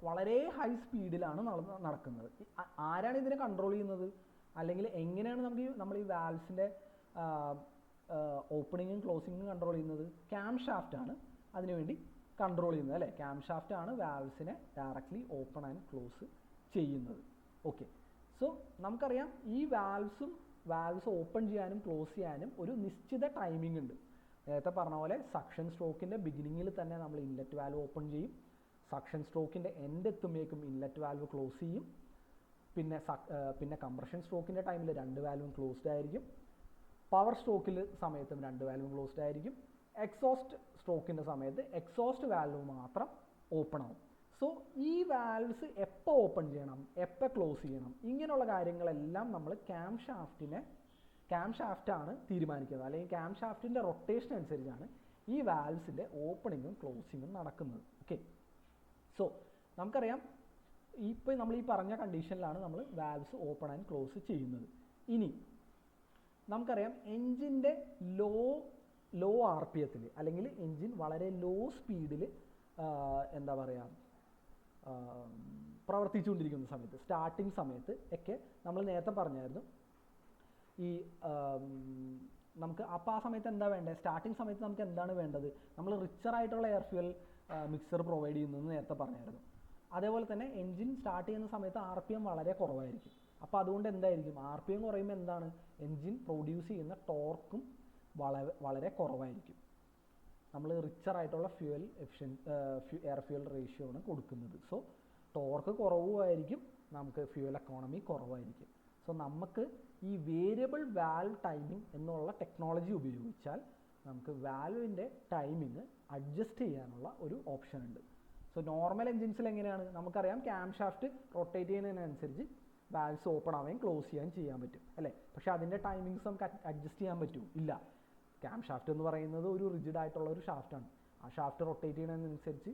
വളരെ ഹൈ സ്പീഡിലാണ് നടക്കുന്നത്. ആരാണ് ഇതിനെ കൺട്രോൾ ചെയ്യുന്നത്? അല്ലെങ്കിൽ എങ്ങനെയാണ് നമ്മൾ ഈ വാൽവ്സിൻ്റെ ഓപ്പണിങ്ങും ക്ലോസിങ്ങും കൺട്രോൾ ചെയ്യുന്നത്? ക്യാം ഷാഫ്റ്റാണ് അതിനുവേണ്ടി കൺട്രോൾ ചെയ്യുന്നത് അല്ലേ. ക്യാം ഷാഫ്റ്റാണ് വാൽവ്സിനെ ഡയറക്റ്റ്ലി ഓപ്പൺ ആൻഡ് ക്ലോസ് ചെയ്യുന്നത്. ഓക്കെ, സോ നമുക്കറിയാം ഈ വാൽവ്സ് ഓപ്പൺ ചെയ്യാനും ക്ലോസ് ചെയ്യാനും ഒരു നിശ്ചിത ടൈമിംഗ് ഉണ്ട്. നേരത്തെ പറഞ്ഞ പോലെ സക്ഷൻ സ്ട്രോക്കിൻ്റെ ബിഗിനിങ്ങിൽ തന്നെ നമ്മൾ ഇൻലെറ്റ് വാൽവ് ഓപ്പൺ ചെയ്യും, സക്ഷൻ സ്ട്രോക്കിൻ്റെ എൻഡ് എത്തുമ്പോഴേക്കും ഇൻലെറ്റ് വാൽവ് ക്ലോസ് ചെയ്യും. പിന്നെ കംപ്രഷൻ സ്ട്രോക്കിൻ്റെ ടൈമിൽ രണ്ട് വാൽവും ക്ലോസ്ഡ് ആയിരിക്കും. പവർ സ്ട്രോക്കിൽ സമയത്തും രണ്ട് വാൽവും ക്ലോസ്ഡ് ആയിരിക്കും. എക്സോസ്റ്റ് സ്ട്രോക്കിൻ്റെ സമയത്ത് എക്സോസ്റ്റ് വാൽവ് മാത്രം ഓപ്പൺ ആവും. സോ ഈ വാൽവ്സ് എപ്പോൾ ഓപ്പൺ ചെയ്യണം, എപ്പോൾ ക്ലോസ് ചെയ്യണം, ഇങ്ങനെയുള്ള കാര്യങ്ങളെല്ലാം നമ്മൾ ക്യാം ഷാഫ്റ്റാണ് തീരുമാനിക്കുന്നത്. അല്ലെങ്കിൽ ക്യാം ഷാഫ്റ്റിൻ്റെ റൊട്ടേഷൻ അനുസരിച്ചാണ് ഈ വാൽവ്സിൻ്റെ ഓപ്പണിങ്ങും ക്ലോസിങ്ങും നടക്കുന്നത്. ഓക്കെ, സോ നമുക്കറിയാം ഇപ്പോൾ നമ്മൾ ഈ പറഞ്ഞ കണ്ടീഷനിലാണ് നമ്മൾ വാൽവ്സ് ഓപ്പൺ ആൻഡ് ക്ലോസ് ചെയ്യുന്നത്. ഇനി നമുക്കറിയാം എൻജിൻ്റെ ലോ ആർ പി എത്തിൽ അല്ലെങ്കിൽ എൻജിൻ വളരെ ലോ സ്പീഡിൽ എന്താ പറയുക പ്രവർത്തിച്ചുകൊണ്ടിരിക്കുന്ന സമയത്ത്, സ്റ്റാർട്ടിങ് സമയത്ത് ഒക്കെ നമ്മൾ നേരത്തെ പറഞ്ഞായിരുന്നു ഈ നമുക്ക് അപ്പോൾ ആ സമയത്ത് എന്താ വേണ്ടത്? സ്റ്റാർട്ടിങ് സമയത്ത് നമുക്ക് എന്താണ് വേണ്ടത്? നമ്മൾ റിച്ചറായിട്ടുള്ള എയർ ഫ്യൂൽ മിക്സർ പ്രൊവൈഡ് ചെയ്യുന്നതെന്ന് നേരത്തെ പറഞ്ഞായിരുന്നു. അതേപോലെ തന്നെ എൻജിൻ സ്റ്റാർട്ട് ചെയ്യുന്ന സമയത്ത് ആർ പി എം വളരെ കുറവായിരിക്കും. അപ്പോൾ അതുകൊണ്ട് എന്തായിരിക്കും? ആർ പി എം കുറയുമ്പോൾ എന്താണ്? എൻജിൻ പ്രൊഡ്യൂസ് ചെയ്യുന്ന ടോർക്കും വളരെ കുറവായിരിക്കും. നമ്മൾ റിച്ചറായിട്ടുള്ള എയർ ഫ്യൂൽ റേഷ്യോ ആണ് കൊടുക്കുന്നത്. സോ ടോർക്ക് കുറവുമായിരിക്കും, നമുക്ക് ഫ്യൂൽ എക്കോണമി കുറവായിരിക്കും. സോ നമുക്ക് ഈ വേരിയബിൾ വാൽവ് ടൈമിംഗ് എന്നുള്ള ടെക്നോളജി ഉപയോഗിച്ചാൽ നമുക്ക് വാൽവിൻ്റെ ടൈമിങ് അഡ്ജസ്റ്റ് ചെയ്യാനുള്ള ഒരു ഓപ്ഷൻ ഉണ്ട്. സോ നോർമൽ എൻജിൻസിൽ എങ്ങനെയാണ്? നമുക്കറിയാം ക്യാം ഷാഫ്റ്റ് റൊട്ടേറ്റ് ചെയ്യുന്നതിനനുസരിച്ച് വാൽവ്സ് ഓപ്പൺ ആവുകയും ക്ലോസ് ചെയ്യാൻ പറ്റും അല്ലേ. പക്ഷേ അതിൻ്റെ ടൈമിങ്സ് നമുക്ക് അഡ്ജസ്റ്റ് ചെയ്യാൻ പറ്റുമോ? ഇല്ല. ക്യാം ഷാഫ്റ്റ് എന്ന് പറയുന്നത് ഒരു റിജിഡ് ആയിട്ടുള്ള ഒരു ഷാഫ്റ്റാണ്. ആ ഷാഫ്റ്റ് റൊട്ടേറ്റ് ചെയ്യുന്നതിനനുസരിച്ച്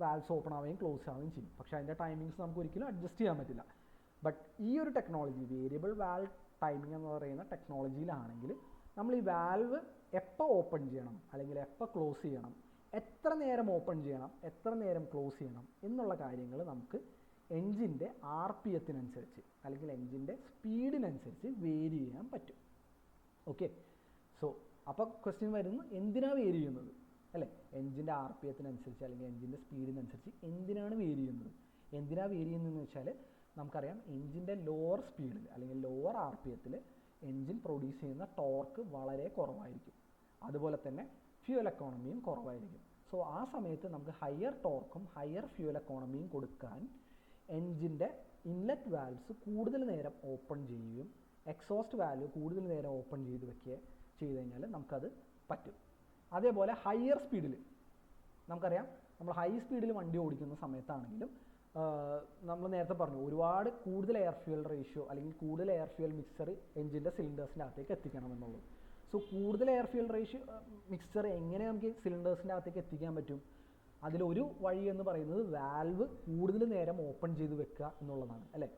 വാൽവ്സ് ഓപ്പൺ ആവുകയും ക്ലോസ് ആവുകയും ചെയ്യും. പക്ഷേ അതിൻ്റെ ടൈമിങ്സ് നമുക്ക് ഒരിക്കലും അഡ്ജസ്റ്റ് ചെയ്യാൻ പറ്റില്ല. ബട്ട് ഈ ഒരു ടെക്നോളജി, വേരിയബിൾ വാൽവ് ടൈമിംഗ് എന്ന് പറയുന്ന ടെക്നോളജിയിലാണെങ്കിൽ നമ്മൾ ഈ വാൽവ് എപ്പോൾ ഓപ്പൺ ചെയ്യണം അല്ലെങ്കിൽ എപ്പോൾ ക്ലോസ് ചെയ്യണം, എത്ര നേരം ഓപ്പൺ ചെയ്യണം, എത്ര നേരം ക്ലോസ് ചെയ്യണം എന്നുള്ള കാര്യങ്ങൾ നമുക്ക് എൻജിൻ്റെ ആർ പി എത്തിനനുസരിച്ച് അല്ലെങ്കിൽ എൻജിൻ്റെ സ്പീഡിനനുസരിച്ച് വേരി ചെയ്യാൻ പറ്റും. ഓക്കെ, സോ അപ്പോൾ ക്വസ്റ്റ്യൻ വരുന്നു, എന്തിനാണ് വേരി ചെയ്യുന്നത് അല്ലേ? എൻജിൻ്റെ ആർ പി എത്തിനനുസരിച്ച് അല്ലെങ്കിൽ എൻജിൻ്റെ സ്പീഡിനനുസരിച്ച് എന്തിനാണ് വേരി ചെയ്യുന്നത്? എന്തിനാണ് വേരി ചെയ്യുന്നതെന്ന് വെച്ചാൽ നമുക്കറിയാം എൻജിൻ്റെ ലോവർ സ്പീഡിൽ അല്ലെങ്കിൽ ലോവർ ആർ പി എത്തിൽ എൻജിൻ പ്രൊഡ്യൂസ് ചെയ്യുന്ന ടോർക്ക് വളരെ കുറവായിരിക്കും. അതുപോലെ തന്നെ ഫ്യൂൽ എക്കോണമിയും കുറവായിരിക്കും. സോ ആ സമയത്ത് നമുക്ക് ഹയർ ടോർക്കും ഹയർ ഫ്യൂൽ എക്കോണമിയും കൊടുക്കാൻ എൻജിൻ്റെ ഇൻലെറ്റ് വാൽവ്സ് കൂടുതൽ നേരം ഓപ്പൺ ചെയ്യുകയും എക്സോസ്റ്റ് വാൽവ് കൂടുതൽ നേരം ഓപ്പൺ ചെയ്ത് കഴിഞ്ഞാൽ നമുക്കത് പറ്റും. അതേപോലെ ഹയർ സ്പീഡിൽ നമുക്കറിയാം, നമ്മൾ ഹൈ സ്പീഡിൽ വണ്ടി ഓടിക്കുന്ന സമയത്താണെങ്കിലും നമ്മൾ നേരത്തെ പറഞ്ഞു ഒരുപാട് കൂടുതൽ എയർ ഫ്യൂൽ റേഷ്യോ അല്ലെങ്കിൽ കൂടുതൽ എയർ ഫ്യൂൽ മിക്സർ എൻജിൻ്റെ സിലിണ്ടേഴ്സിൻ്റെ അകത്തേക്ക് എത്തിക്കണം എന്നുള്ളത്. സോ കൂടുതൽ എയർ ഫ്യൂൽ റേഷ്യോ മിക്സർ എങ്ങനെ നമുക്ക് സിലിണ്ടേഴ്സിൻ്റെ അകത്തേക്ക് എത്തിക്കാൻ പറ്റും? അതിലൊരു വഴി എന്ന് പറയുന്നത് വാൽവ് കൂടുതൽ നേരം ഓപ്പൺ ചെയ്ത് വെക്കുക എന്നുള്ളതാണ് അല്ലേ.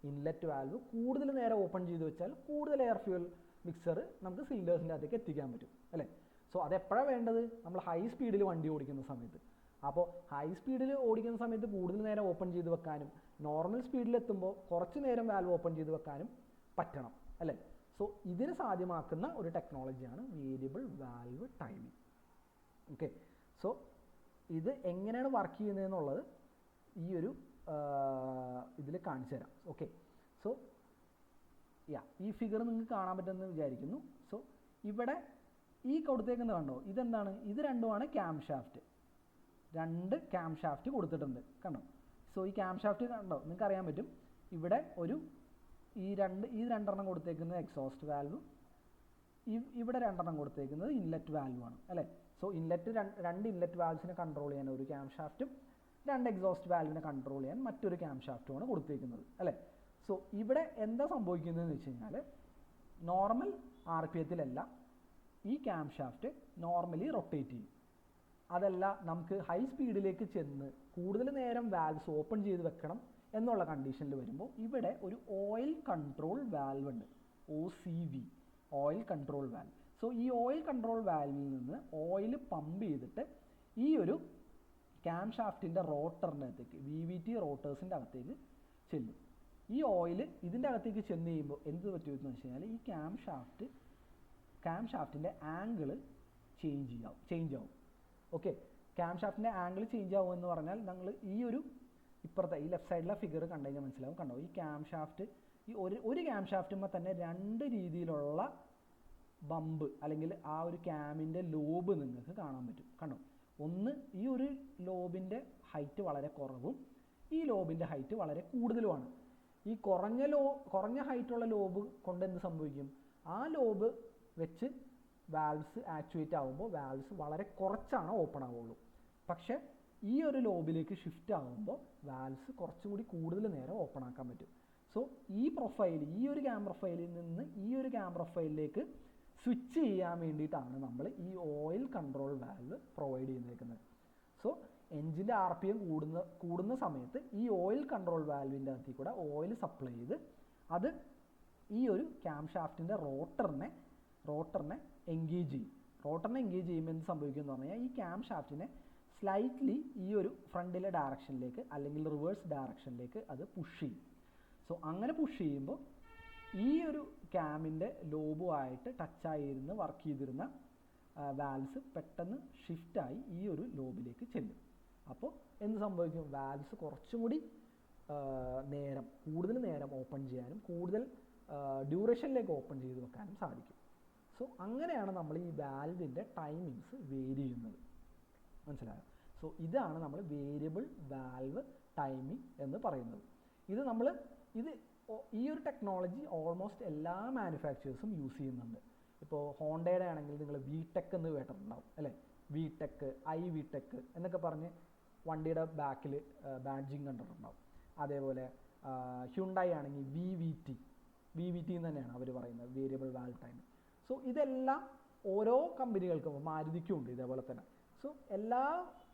ഇൻലെറ്റ് വാൽവ് കൂടുതൽ നേരം ഓപ്പൺ ചെയ്ത് വെച്ചാൽ കൂടുതൽ എയർ ഫ്യൂൽ മിക്സർ നമുക്ക് സിലിണ്ടേഴ്സിൻ്റെ അകത്തേക്ക് എത്തിക്കാൻ പറ്റും അല്ലേ. സോ അതെപ്പോഴാണ് വേണ്ടത്? നമ്മൾ ഹൈ സ്പീഡിൽ വണ്ടി ഓടിക്കുന്ന സമയത്ത്. അപ്പോൾ ഹൈ സ്പീഡിൽ ഓടിക്കുന്ന സമയത്ത് കൂടുതൽ നേരം ഓപ്പൺ ചെയ്ത് വെക്കാനും നോർമൽ സ്പീഡിലെത്തുമ്പോൾ കുറച്ച് നേരം വാൽവ് ഓപ്പൺ ചെയ്ത് വെക്കാനും പറ്റണം അല്ലേ. സോ ഇതിന് സാധ്യമാക്കുന്ന ഒരു ടെക്നോളജിയാണ് variable valve timing. Okay, so ഇത് എങ്ങനെയാണ് വർക്ക് ചെയ്യുന്നതെന്നുള്ളത് ഈ ഒരു ഇതിൽ കാണിച്ചു തരാം. ഓക്കെ, സോ ഈ ഫിഗർ നിങ്ങൾക്ക് കാണാൻ പറ്റുമെന്ന് വിചാരിക്കുന്നു. സോ ഇവിടെ ഈ കൊടുത്തേക്കുന്നത് കണ്ടോ, ഇതെന്താണ്, ഇത് രണ്ടുമാണ് ക്യാം ഷാഫ്റ്റ്. 2 ക്യാം ഷാഫ്റ്റ് കൊടുത്തിട്ടുണ്ട് കണ്ടോ. സോ ഈ ക്യാം ഷാഫ്റ്റ് കണ്ടോ, നിങ്ങൾക്ക് അറിയാൻ പറ്റും ഇവിടെ ഒരു ഈ രണ്ടെണ്ണം കൊടുത്തേക്കുന്നത് എക്സോസ്റ്റ് വാൽവും, ഇവിടെ 2 എണ്ണം കൊടുത്തേക്കുന്നത് ഇൻലെറ്റ് വാൽവാണ് അല്ലേ. സോ രണ്ട് ഇൻലെറ്റ് വാൽവ്സിനെ കൺട്രോൾ ചെയ്യാൻ ഒരു ക്യാം ഷാഫ്റ്റും 2 എക്സോസ്റ്റ് വാൽവിനെ കൺട്രോൾ ചെയ്യാൻ മറ്റൊരു ക്യാം ഷാഫ്റ്റുമാണ് കൊടുത്തേക്കുന്നത് അല്ലേ. സോ ഇവിടെ എന്താ സംഭവിക്കുന്നതെന്ന് വെച്ച് കഴിഞ്ഞാൽ നോർമൽ RPMത്തിലല്ല ഈ ക്യാം ഷാഫ്റ്റ് നോർമലി റൊട്ടേറ്റ് ചെയ്യും. അതല്ല നമുക്ക് ഹൈ സ്പീഡിലേക്ക് ചെന്ന് കൂടുതൽ നേരം വാൽവ്സ് ഓപ്പൺ ചെയ്ത് വെക്കണം എന്നുള്ള കണ്ടീഷനിൽ വരുമ്പോൾ ഇവിടെ ഒരു ഓയിൽ കൺട്രോൾ വാൽവ് ഉണ്ട്, OCV, oil control valve. So ഈ ഓയിൽ കൺട്രോൾ വാൽവിൽ നിന്ന് ഓയിൽ പമ്പ് ചെയ്തിട്ട് ഈ ഒരു ക്യാം ഷാഫ്റ്റിൻ്റെ റോട്ടറിനകത്തേക്ക് VVT റോട്ടേഴ്സിൻ്റെ അകത്തേക്ക് ചെല്ലും. ഈ ഓയിൽ ഇതിൻ്റെ അകത്തേക്ക് ചെന്ന് കഴിയുമ്പോൾ എന്ത് പറ്റുമെന്ന് വെച്ച് കഴിഞ്ഞാൽ ഈ ക്യാം ഷാഫ്റ്റിൻ്റെ ആംഗിള് ചേഞ്ച് ആവും. ഓക്കെ, ക്യാം ഷാഫ്റ്റിൻ്റെ ആംഗിൾ ചേഞ്ച് ആവും എന്ന് പറഞ്ഞാൽ നിങ്ങൾ ഈ ഒരു ഇപ്പുറത്തെ ഈ ലെഫ്റ്റ് സൈഡിലെ ഫിഗർ കണ്ടു കഴിഞ്ഞാൽ മനസ്സിലാവും. കണ്ടോ, ഈ ക്യാം ഷാഫ്റ്റ് ഈ ഒരു ക്യാം ഷാഫ്റ്റുമ്പോൾ തന്നെ 2 രീതിയിലുള്ള ബമ്പ് അല്ലെങ്കിൽ ആ ഒരു ക്യാമിൻ്റെ ലോബ് നിങ്ങൾക്ക് കാണാൻ പറ്റും. കണ്ടോ, ഒന്ന് ഈ ഒരു ലോബിൻ്റെ ഹൈറ്റ് വളരെ കുറവും ഈ ലോബിൻ്റെ ഹൈറ്റ് വളരെ കൂടുതലുമാണ്. ഈ കുറഞ്ഞ ഹൈറ്റുള്ള ലോബ് കൊണ്ട് എന്ത് സംഭവിക്കും, ആ ലോബ് വെച്ച് വാൽവ്സ് ആക്ച്വേറ്റ് ആകുമ്പോൾ വാൽവ്സ് വളരെ കുറച്ചാണ് ഓപ്പൺ ആവുള്ളൂ. പക്ഷേ ഈ ഒരു ലോബിലേക്ക് ഷിഫ്റ്റ് ആകുമ്പോൾ വാൽവ്സ് കുറച്ചും കൂടി കൂടുതൽ നേരം ഓപ്പൺ ആക്കാൻ പറ്റും. സോ ഈ ഒരു ക്യാം പ്രൊഫൈലിൽ നിന്ന് ഈ ഒരു ക്യാം പ്രൊഫൈലിലേക്ക് സ്വിച്ച് ചെയ്യാൻ വേണ്ടിയിട്ടാണ് നമ്മൾ ഈ ഓയിൽ കൺട്രോൾ വാൽവ് പ്രൊവൈഡ് ചെയ്തേക്കുന്നത്. സോ എൻജിൻ്റെ RPM കൂടുന്ന സമയത്ത് ഈ ഓയിൽ കൺട്രോൾ വാൽവിൻ്റെ അകത്തിൽ കൂടെ ഓയിൽ സപ്ലൈ ചെയ്ത് അത് ഈ ഒരു ക്യാം ഷാഫ്റ്റിൻ്റെ റോട്ടറിനെ എൻഗേജ് ചെയ്യും. റോട്ടറിനെ എൻഗേജ് ചെയ്യുമ്പോൾ എന്ത് സംഭവിക്കും എന്ന് പറഞ്ഞാൽ ഈ ക്യാം ഷാഫ്റ്റിനെ സ്ലൈറ്റ്ലി ഈ ഒരു ഫ്രണ്ടിലെ ഡയറക്ഷനിലേക്ക് അല്ലെങ്കിൽ റിവേഴ്സ് ഡയറക്ഷനിലേക്ക് അത് പുഷ് ചെയ്യും. സോ അങ്ങനെ പുഷ് ചെയ്യുമ്പോൾ ഈ ഒരു ക്യാമിൻ്റെ ലോബുമായിട്ട് ടച്ചായിരുന്ന് വർക്ക് ചെയ്തിരുന്ന വാൽവ്സ് പെട്ടെന്ന് ഷിഫ്റ്റായി ഈ ഒരു ലോബിലേക്ക് ചെല്ലും. അപ്പോൾ എന്ത് സംഭവിക്കും, വാൽവ്സ് കുറച്ചും കൂടി കൂടുതൽ നേരം ഓപ്പൺ ചെയ്യാനും കൂടുതൽ ഡ്യൂറേഷനിലേക്ക് ഓപ്പൺ ചെയ്ത് വെക്കാനും സാധിക്കും. സോ അങ്ങനെയാണ് നമ്മൾ ഈ വാൽവിൻ്റെ ടൈമിങ്സ് വേരി ചെയ്യുന്നത്, മനസ്സിലായോ. സോ ഇതാണ് നമ്മൾ വേരിയബിൾ വാൽവ് ടൈമിംഗ് എന്ന് പറയുന്നത്. ഈ ഒരു ടെക്നോളജി ഓൾമോസ്റ്റ് എല്ലാ മാനുഫാക്ചേഴ്സും യൂസ് ചെയ്യുന്നുണ്ട്. ഇപ്പോൾ ഹോണ്ടയുടെ ആണെങ്കിൽ നിങ്ങൾ VTEC എന്ന് കേട്ടിട്ടുണ്ടാവും അല്ലേ. VTEC, iVTEC എന്നൊക്കെ പറഞ്ഞ് വണ്ടിയുടെ ബാക്കിൽ ബാഡ്ജിങ് കണ്ടിട്ടുണ്ടാവും. അതേപോലെ ഹ്യുണ്ടായി ആണെങ്കിൽ VVT എന്ന് തന്നെയാണ് അവർ പറയുന്നത്, വേരിയബിൾ വാൽവ് ടൈമിംഗ്. സോ ഇതെല്ലാം ഓരോ കമ്പനികൾക്കും, മാരുതിക്കും ഉണ്ട് ഇതേപോലെ തന്നെ. സോ എല്ലാ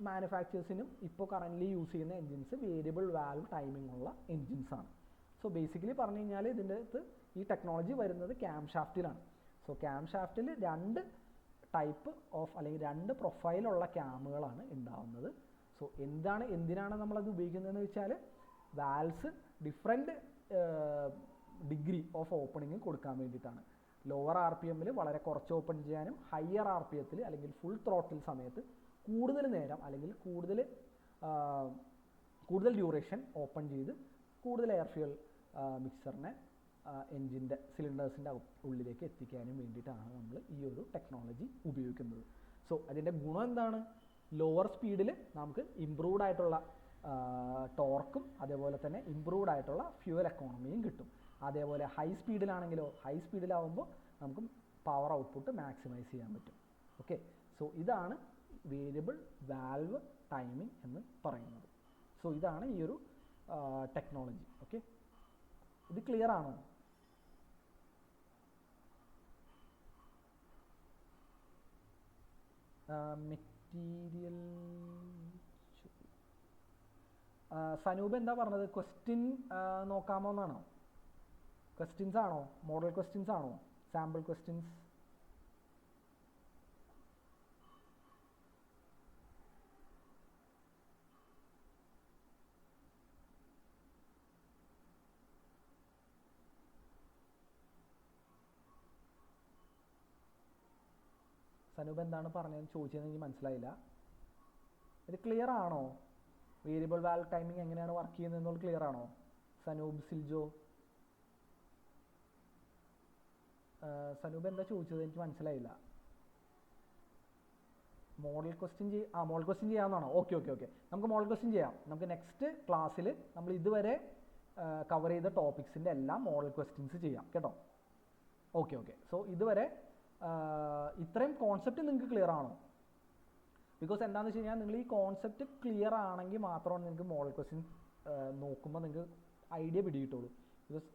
മാനുഫാക്ചേഴ്സിനും ഇപ്പോൾ കറൻ്റ്ലി യൂസ് ചെയ്യുന്ന എൻജിൻസ് വേരിയബിൾ വാൽവ് ടൈമിംഗ് ഉള്ള എൻജിൻസാണ്. സോ ബേസിക്കലി പറഞ്ഞു കഴിഞ്ഞാൽ ഇതിൻ്റെ അകത്ത് ഈ ടെക്നോളജി വരുന്നത് ക്യാം ഷാഫ്റ്റിലാണ്. സോ ക്യാം ഷാഫ്റ്റിൽ 2 ടൈപ്പ് ഓഫ് അല്ലെങ്കിൽ 2 പ്രൊഫൈലുള്ള ക്യാമുകളാണ് ഉണ്ടാവുന്നത്. സോ എന്തിനാണ് നമ്മളത് ഉപയോഗിക്കുന്നതെന്ന് വെച്ചാൽ valves different degree of opening കൊടുക്കാൻ വേണ്ടിയിട്ടാണ്. ലോവർ RPMൽ വളരെ കുറച്ച് ഓപ്പൺ ചെയ്യാനും ഹയർ RPMത്തിൽ അല്ലെങ്കിൽ ഫുൾ ത്രോട്ടിൽ സമയത്ത് കൂടുതൽ നേരം അല്ലെങ്കിൽ കൂടുതൽ ഡ്യൂറേഷൻ ഓപ്പൺ ചെയ്ത് കൂടുതൽ എയർ ഫ്യൂൽ മിക്സറിനെ എൻജിൻ്റെ സിലിണ്ടേഴ്സിൻ്റെ ഉള്ളിലേക്ക് എത്തിക്കാനും വേണ്ടിയിട്ടാണ് നമ്മൾ ഈ ഒരു ടെക്നോളജി ഉപയോഗിക്കുന്നത്. സോ അതിൻ്റെ ഗുണം എന്താണ്, ലോവർ സ്പീഡിൽ നമുക്ക് ഇംപ്രൂവ്ഡ് ആയിട്ടുള്ള ടോർക്കും അതേപോലെ തന്നെ ഇംപ്രൂവ്ഡ് ആയിട്ടുള്ള ഫ്യൂവൽ എക്കോണമിയും കിട്ടും. അതേപോലെ ഹൈ സ്പീഡിലാവുമ്പോൾ നമുക്ക് പവർ ഔട്ട്പുട്ട് മാക്സിമൈസ് ചെയ്യാൻ പറ്റും. ഓക്കെ, സോ ഇതാണ് വേരിയബിൾ വാൽവ് ടൈമിംഗ് എന്ന് പറയുന്നത്. സോ ഇതാണ് ഈ ഒരു ടെക്നോളജി. ഓക്കെ, ഇത് ക്ലിയർ ആണോ? മെറ്റീരിയൽ സനൂപ് എന്താ പറഞ്ഞത്, ക്വസ്റ്റ്യൻ നോക്കാമോ എന്നാണോ? ക്വസ്റ്റ്യൻസ് ആണോ, മോഡൽ ക്വസ്റ്റ്യൻസ് ആണോ, സാമ്പിൾ ക്വസ്റ്റ്യൻസ്? സനൂപ് എന്താണ് പറഞ്ഞതെന്ന് ചോദിച്ചതെന്ന് എനിക്ക് മനസ്സിലായില്ല. ഇത് ക്ലിയർ ആണോ? വേരിയബിൾ വാൽവ് ടൈമിംഗ് എങ്ങനെയാണ് വർക്ക് ചെയ്യുന്നത് എന്നുള്ളത് ക്ലിയർ ആണോ? സനൂപ്, സിൽജോ, സനൂപ് എന്താ ചോദിച്ചത് എനിക്ക് മനസ്സിലായില്ല. മോഡൽ ക്വസ്റ്റ്യൻ മോഡൽ ക്വസ്റ്റ്യൻ ചെയ്യാവുന്നതാണോ? ഓക്കെ ഓക്കെ ഓക്കെ, നമുക്ക് മോഡൽ ക്വസ്റ്റ്യൻ ചെയ്യാം. നമുക്ക് നെക്സ്റ്റ് ക്ലാസ്സിൽ നമ്മൾ ഇതുവരെ കവർ ചെയ്ത ടോപ്പിക്സിൻ്റെ എല്ലാം മോഡൽ ക്വസ്റ്റ്യൻസ് ചെയ്യാം കേട്ടോ. ഓക്കെ ഓക്കെ, സോ ഇതുവരെ ഇത്രയും കോൺസെപ്റ്റ് നിങ്ങൾക്ക് ക്ലിയർ ആണോ? ബിക്കോസ് എന്താണെന്ന് വെച്ച് കഴിഞ്ഞാൽ നിങ്ങൾ ഈ കോൺസെപ്റ്റ് ക്ലിയർ ആണെങ്കിൽ മാത്രമാണ് നിങ്ങൾക്ക് മോഡൽ ക്വസ്റ്റ്യൻ നോക്കുമ്പോൾ നിങ്ങൾക്ക് ഐഡിയ പിടികിട്ടുള്ളൂ. ബിക്കോസ്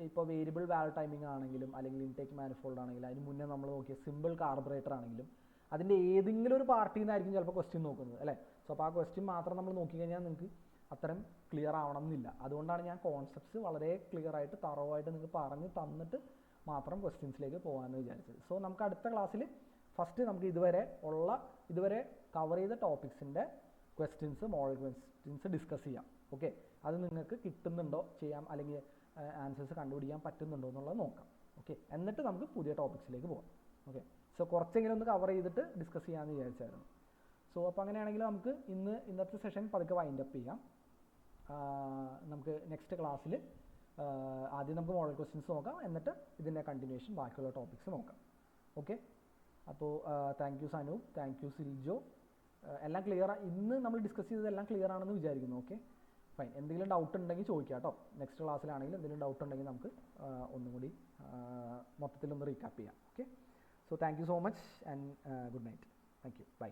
ഇപ്പോൾ വേരിയബിൾ വാൽവ് ടൈമിംഗ് ആണെങ്കിലും അല്ലെങ്കിൽ ഇൻടേക്ക് മാനിഫോൾഡ് ആണെങ്കിലും അതിന് മുന്നേ നമ്മൾ നോക്കിയ സിമ്പിൾ കാർബറേറ്റർ ആണെങ്കിലും അതിൻ്റെ ഏതെങ്കിലും ഒരു പാർട്ടിയിൽ നിന്നായിരിക്കും ചിലപ്പോൾ ക്വസ്റ്റ്യൻ നോക്കുന്നത് അല്ലേ. സോ അപ്പോൾ ആ ക്വസ്റ്റ്യൻ മാത്രം നമ്മൾ നോക്കിക്കഴിഞ്ഞാൽ നിങ്ങൾക്ക് അത്രയും ക്ലിയർ ആവണം എന്നില്ല. അതുകൊണ്ടാണ് ഞാൻ കോൺസെപ്റ്റ്സ് വളരെ ക്ലിയർ ആയിട്ട് തറവായിട്ട് നിങ്ങൾക്ക് പറഞ്ഞു തന്നിട്ട് മാത്രം ക്വസ്റ്റ്യൻസിലേക്ക് പോകാമെന്ന് വിചാരിച്ചത്. സോ നമുക്ക് അടുത്ത ക്ലാസ്സിൽ ഫസ്റ്റ് നമുക്ക് ഇതുവരെ കവർ ചെയ്ത ടോപ്പിക്സിൻ്റെ ക്വസ്റ്റ്യൻസ്, മോഡൽ ക്വസ്റ്റ്യൻസ് ഡിസ്കസ് ചെയ്യാം. ഓക്കെ, അത് നിങ്ങൾക്ക് കിട്ടുന്നുണ്ടോ ചെയ്യാം, അല്ലെങ്കിൽ ആൻസേഴ്സ് കണ്ടുപിടിക്കാൻ പറ്റുന്നുണ്ടോ എന്നുള്ളത് നോക്കാം. ഓക്കെ, എന്നിട്ട് നമുക്ക് പുതിയ ടോപ്പിക്സിലേക്ക് പോകാം. ഓക്കെ, സോ കുറച്ചെങ്കിലും ഒന്ന് കവർ ചെയ്തിട്ട് ഡിസ്കസ് ചെയ്യാമെന്ന് വിചാരിച്ചായിരുന്നു. സോ അപ്പോൾ അങ്ങനെയാണെങ്കിൽ നമുക്ക് ഇന്നത്തെ സെഷൻ പതുക്കെ വൈൻഡപ്പ് ചെയ്യാം. നമുക്ക് നെക്സ്റ്റ് ക്ലാസ്സിൽ ആദ്യം നമുക്ക് മോഡൽ ക്വസ്റ്റ്യൻസ് നോക്കാം, എന്നിട്ട് ഇതിൻ്റെ കണ്ടിന്യൂഷൻ ബാക്കിയുള്ള ടോപ്പിക്സ് നോക്കാം. ഓക്കെ, അപ്പോൾ thank you Sanoop, thank you Siljo. എല്ലാം ക്ലിയർ, ഇന്ന് നമ്മൾ ഡിസ്കസ് ചെയ്തതെല്ലാം ക്ലിയർ ആണെന്ന് വിചാരിക്കുന്നു. ഓക്കെ ഫൈൻ, എന്തെങ്കിലും ഡൗട്ട് ഉണ്ടെങ്കിൽ ചോദിക്കാം കേട്ടോ. നെക്സ്റ്റ് ക്ലാസ്സിലാണെങ്കിൽ എന്തെങ്കിലും ഡൗട്ട് ഉണ്ടെങ്കിൽ നമുക്ക് ഒന്നും കൂടി മൊത്തത്തിലൊന്ന് റീക്യാപ്പ് ചെയ്യാം. Okay, so thank you so much and good night. Thank you, by.